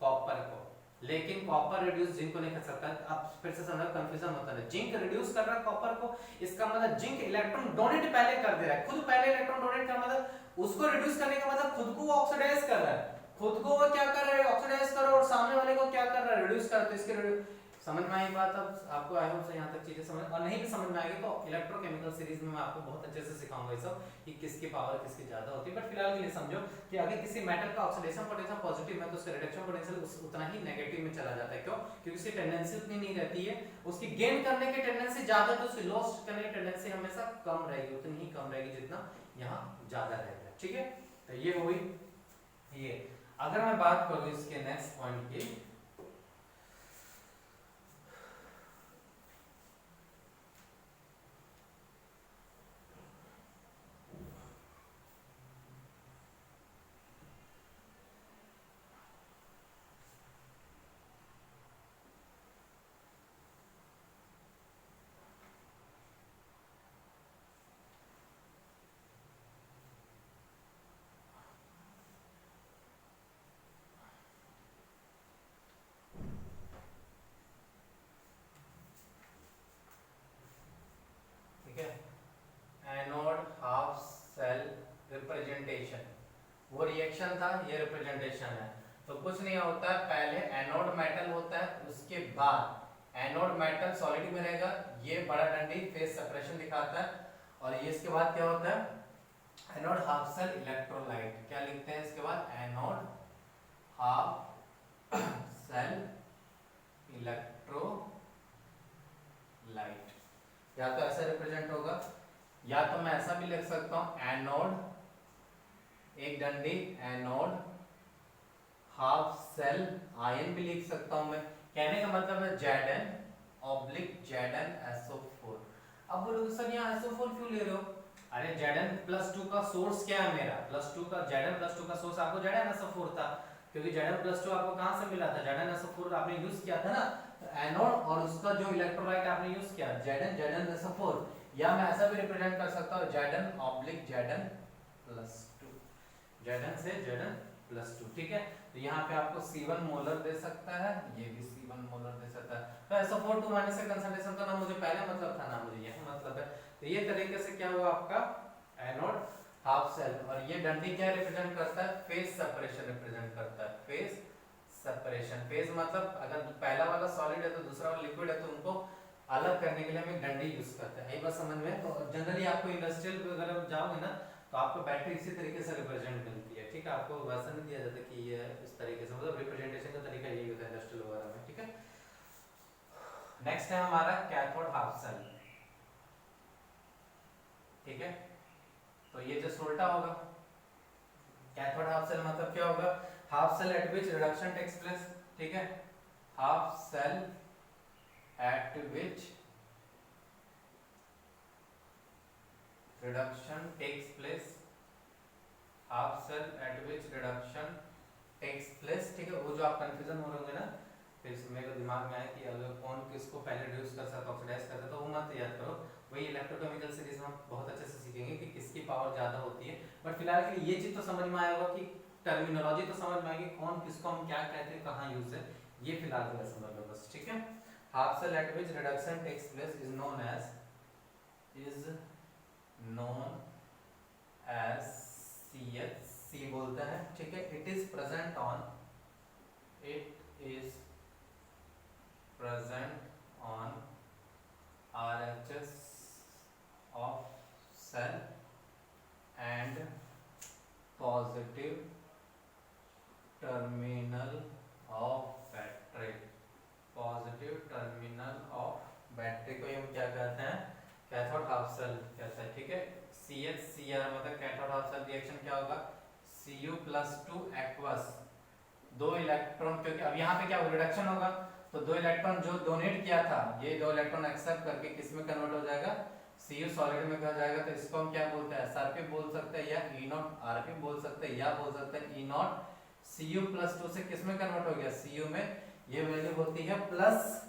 कॉपर को, लेकिन कॉपर रिड्यूस जिंक को नहीं कर सकता। अब फिर से समझो, कंफ्यूजन होता है, जिंक रिड्यूस कर रहा है कॉपर को, इसका मतलब जिंक इलेक्ट्रॉन डोनेट पहले कर दे रहा है, खुद पहले इलेक्ट्रॉन डोनेट कर, मतलब उसको रिड्यूस करने का मतलब खुद को वो ऑक्सीडाइज कर रहा है, खुद को वो क्या कर रहा है, ऑक्सीडाइज कर रहा है, और सामने वाले को क्या कर रहा है, रिड्यूस कर रहा है। तो इसके समझ में आई बात, अब आपको आई होप से यहाँ तक चीजें समझ, और नहीं भी समझ में आएगी तो इलेक्ट्रोकेमिकल सीरीज में मैं आपको बहुत अच्छे से सिखाऊंगा ये सब कि किसकी पावर किसकी ज्यादा होती है। बट फिलहाल के लिए समझो कि अगर किसी मेटल का ऑक्सीडेशन पोटेंशियल पॉजिटिव है तो उसका रिडक्शन पोटेंशियल उतना ही नेगेटिव में चला जाता है। क्यों? क्योंकि उसकी टेंडेंसी उतनी नहीं रहती है, उसकी गेन करने की टेंडेंसी ज्यादा, तो उसकी लॉस करने की टेंडेंसी हमेशा कम रहेगी, उतनी ही कम रहेगी जितना यहाँ ज्यादा रहेगा। ठीक है, तो ये हुई ये। अगर मैं बात करूं इसके नेक्स्ट पॉइंट की, रिएक्शन था, ये रिप्रेजेंटेशन है। तो कुछ नहीं होता है, पहले एनोड मेटल होता है, उसके बाद एनोड मेटल सॉलिड में रहेगा, ये बड़ा डंडी फेज सेपरेशन दिखाता है, और ये इसके बाद क्या होता है, एनोड हाफ सेल इलेक्ट्रोलाइट। क्या लिखते हैं इसके बाद, एनोड हाफ सेल इलेक्ट्रोलाइट। या तो ऐसा रिप्रेजेंट होगा, या तो मैं ऐसा भी लिख सकता हूं, एनोड, एक डंडी एनोड हाफ सेल आयन भी लिख सकता हूं मैं। कहने का मतलब है Zn/Zn अब बोलोगे सर यहाँ SO4 क्यों ले रहे हो? अरे Zn+2 का सोर्स क्या है मेरा, +2 का Zn+2 का सोर्स आपको ZnSO4 था, क्योंकि Zn+2 आपको कहां से मिला था, ZnSO4 आपने यूज किया था ना, तो एनोड और उसका जो इलेक्ट्रोलाइट आपने यूज किया ZnSO4, या मैं ऐसा भी रिप्रेजेंट कर सकता हूं Zn/Zn+2, Zn से Zn+2, ठीक है। तो यहाँ पे आपको C1 मोलर दे सकता है, ये भी C1 मोलर दे सकता है। तो SO4 2 माइनस का कंसंट्रेशन तो ना मुझे पहले मतलब था, ना मुझे यही मतलब है। तो ये तरीके से क्या हुआ आपका एनोड हाफ सेल, और ये डंडी क्या रिप्रेजेंट करता है, फेज सेपरेशन रिप्रेजेंट करता है, फेज सेपरेशन। फेज मतलब अगर पहला वाला सॉलिड है तो दूसरा वाला लिक्विड है, तो उनको अलग करने के लिए हम एक डंडी यूज करते हैं, यही बात समझ में। तो जनरली आपको इंडस्ट्रियल वगैरह जाओगे ना, तो आपको बैटरी इसी तरीके से रिप्रेजेंट मिलती है, ठीक है। आपको वैसा नहीं दिया जाता कि ये इस तरीके से, मतलब रिप्रेजेंटेशन का तरीका यही होता है इंडस्ट्रियल वगैरह में, ठीक है। नेक्स्ट है हमारा कैथोड हाफ सेल, ठीक है। तो ये जस्ट उल्टा होगा, कैथोड हाफ सेल मतलब क्या होगा, half cell at which reduction takes place, ठीक है। Half cell at which reduction takes place, half cell at which reduction takes place, ठीक है। वो जो आप कंफ्यूजन हो रहे होंगे ना, फिर मेरे दिमाग में आया कि अगर कौन किसको पहले रिड्यूस कर सकता है, ऑक्सीडाइज कर सकता है, तो वो मत याद करो, वही इलेक्ट्रोकेमिकल सीरीज में हम बहुत अच्छे से सीखेंगे कि किसकी पावर ज्यादा होती है। बट फिलहाल के लिए ये चीज तो समझ में आया होगा कि टर्मिनोलॉजी तो समझ में आएगी, कौन किसको हम क्या कहते हैं, कहाँ यूज है, ये फिलहाल के लिए समझ लो बस, ठीक है। Half cell at which reduction takes place is known as CH, C बोलते हैं, ठीक है। It is present on RHS of cell and positive terminal of battery, positive terminal of battery को हम क्या कहते हैं, कैथोड हाफ सेल कहते हैं, ठीक है। CH/Cr मतलब कैथोड हाफ सेल रिएक्शन क्या होगा, Cu+2 एक्वस, दो इलेक्ट्रॉन, क्योंकि अब यहाँ पे क्या रिडक्शन होगा, तो दो इलेक्ट्रॉन जो डोनेट किया था, ये दो इलेक्ट्रॉन एक्सेप्ट करके किस में कन्वर्ट हो जाएगा, Cu सॉलिड में कहा जाएगा। तो इसको हम क्या बोलते हैं, SRP बोल सकते हैं, या E0RP बोल सकते हैं, या बोल सकते हैं E0 Cu+2 से किस में कन्वर्ट हो गया, Cu में। ये वैल्यू होती है प्लस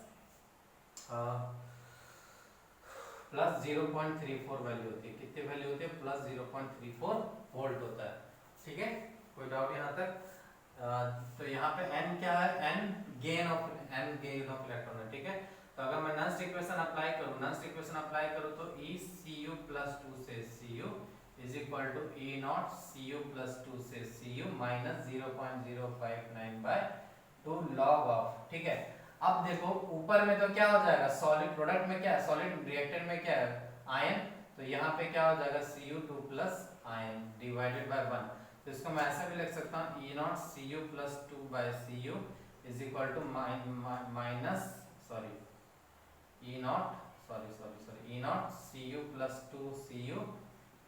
0.34 वैल्यू होती है, कितनी वैल्यू होती है, प्लस 0.34 वोल्ट होता है, ठीक है। कोई डाउट यहाँ तक? तो यहाँ पे n क्या है, n गेन ऑफ इलेक्ट्रॉन है, ठीक है। तो अगर मैं नॉन इक्वेशन अप्लाई करूँ तो ECU+2 से Cu is equal to E0 Cu+2 से Cu माइनस 0.059/2 लॉग ऑफ, ठीक है। अब देखो ऊपर में तो क्या हो जाएगा, सॉलिड प्रोडक्ट में क्या है, सॉलिड रिएक्टेंट में क्या है, आयन, तो यहाँ पे क्या हो जाएगा Cu2+ आयन डिवाइडेड बाय 1। तो इसको मैं ऐसे भी लिख सकता हूँ E0 Cu+2/Cu is equal to minus E0 Cu+2Cu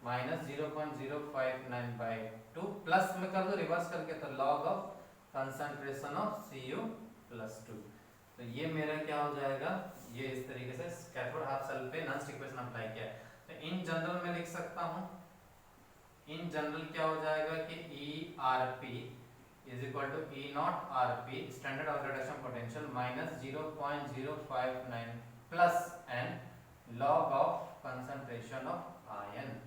minus 0.059/2 plus में कर दो रिवर्स करके, तो log of concentration of Cu+2। तो ये मेरा क्या हो जाएगा, ये इस तरीके से कैथोड हाफ सेल पे नॉन इक्वेशन अप्लाई किया। तो इन जनरल में लिख सकता हूँ, इन जनरल क्या हो जाएगा कि ERP is equal to E0RP standard of reduction potential minus 0.059 plus n log of concentration of ion.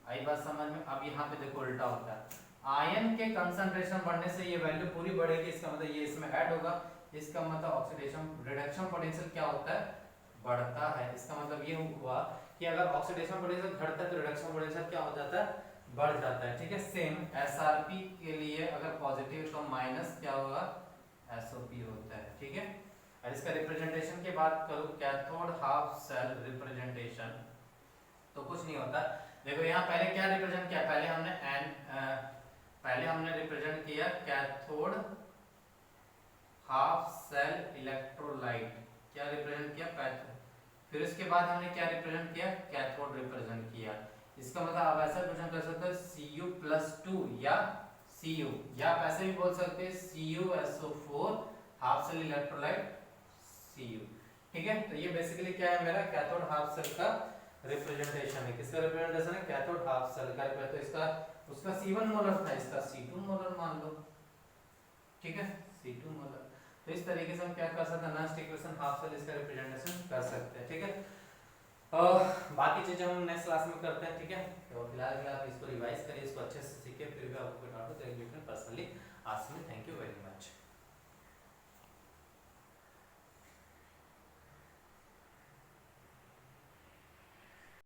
आई बात समझ में? अब यहाँ पे देखो उल्टा होता है, आयन के कंसंट्रेशन बढ़ने से ये वैल्यू पूरी बढ़ेगी, इसका मतलब ये इसमें ऐड होगा, इसका मतलब ऑक्सीडेशन रिडक्शन पोटेंशियल क्या होता है, बढ़ता है। इसका मतलब ये हुआ कि अगर ऑक्सीडेशन पोटेंशियल घटता है तो रिडक्शन पोटेंशियल क्या हो जाता है, बढ़ जाता है, ठीक है। सेम एसआरपी के लिए अगर पॉजिटिव तो माइनस क्या होगा, एसओपी होता है, ठीक है। और इसका रिप्रेजेंटेशन की बात करूं, कैथोड हाफ सेल रिप्रेजेंटेशन, तो कुछ नहीं होता। देखो यहाँ पहले क्या रिप्रेजेंट किया, पहले हमने रिप्रेजेंट किया कैथोड हाफ सेल इलेक्ट्रोलाइट, क्या रिप्रेजेंट किया, कैथोड। फिर उसके बाद हमने क्या रिप्रेजेंट किया, कैथोड रिप्रेजेंट किया। इसका मतलब आप ऐसा क्वेश्चन कर सकते हो Cu+2 या Cu, या आप ऐसे भी बोल सकते हैं CuSO4 half cell electrolyte Cu, ठीक है। तो ये बेसिकली क्या है, मेरा कैथोड हाफ सेल का रिप्रेजेंटेशन है। किसका रिप्रेजेंटेशन है, कैथोड हाफ सेल का। तो इसका उसका C1 मोलर था, इसका C2 मोलर मान लो, ठीक है, C2 मोलर। तो इस तरीके से हम क्या कर सकते हैं, नेक्स्ट इक्वेशन हाफ सेल इसका रिप्रेजेंटेशन कर सकते हैं, ठीक है। और बाकी चीजें हम नेक्स्ट क्लास में करते हैं, ठीक है। तो फिलहाल के लिए आप इसको रिवाइज करिए, इसको अच्छे से सीखिए, फिर भी आपको डाउट हो तो एक personally ask me. Thank you very much.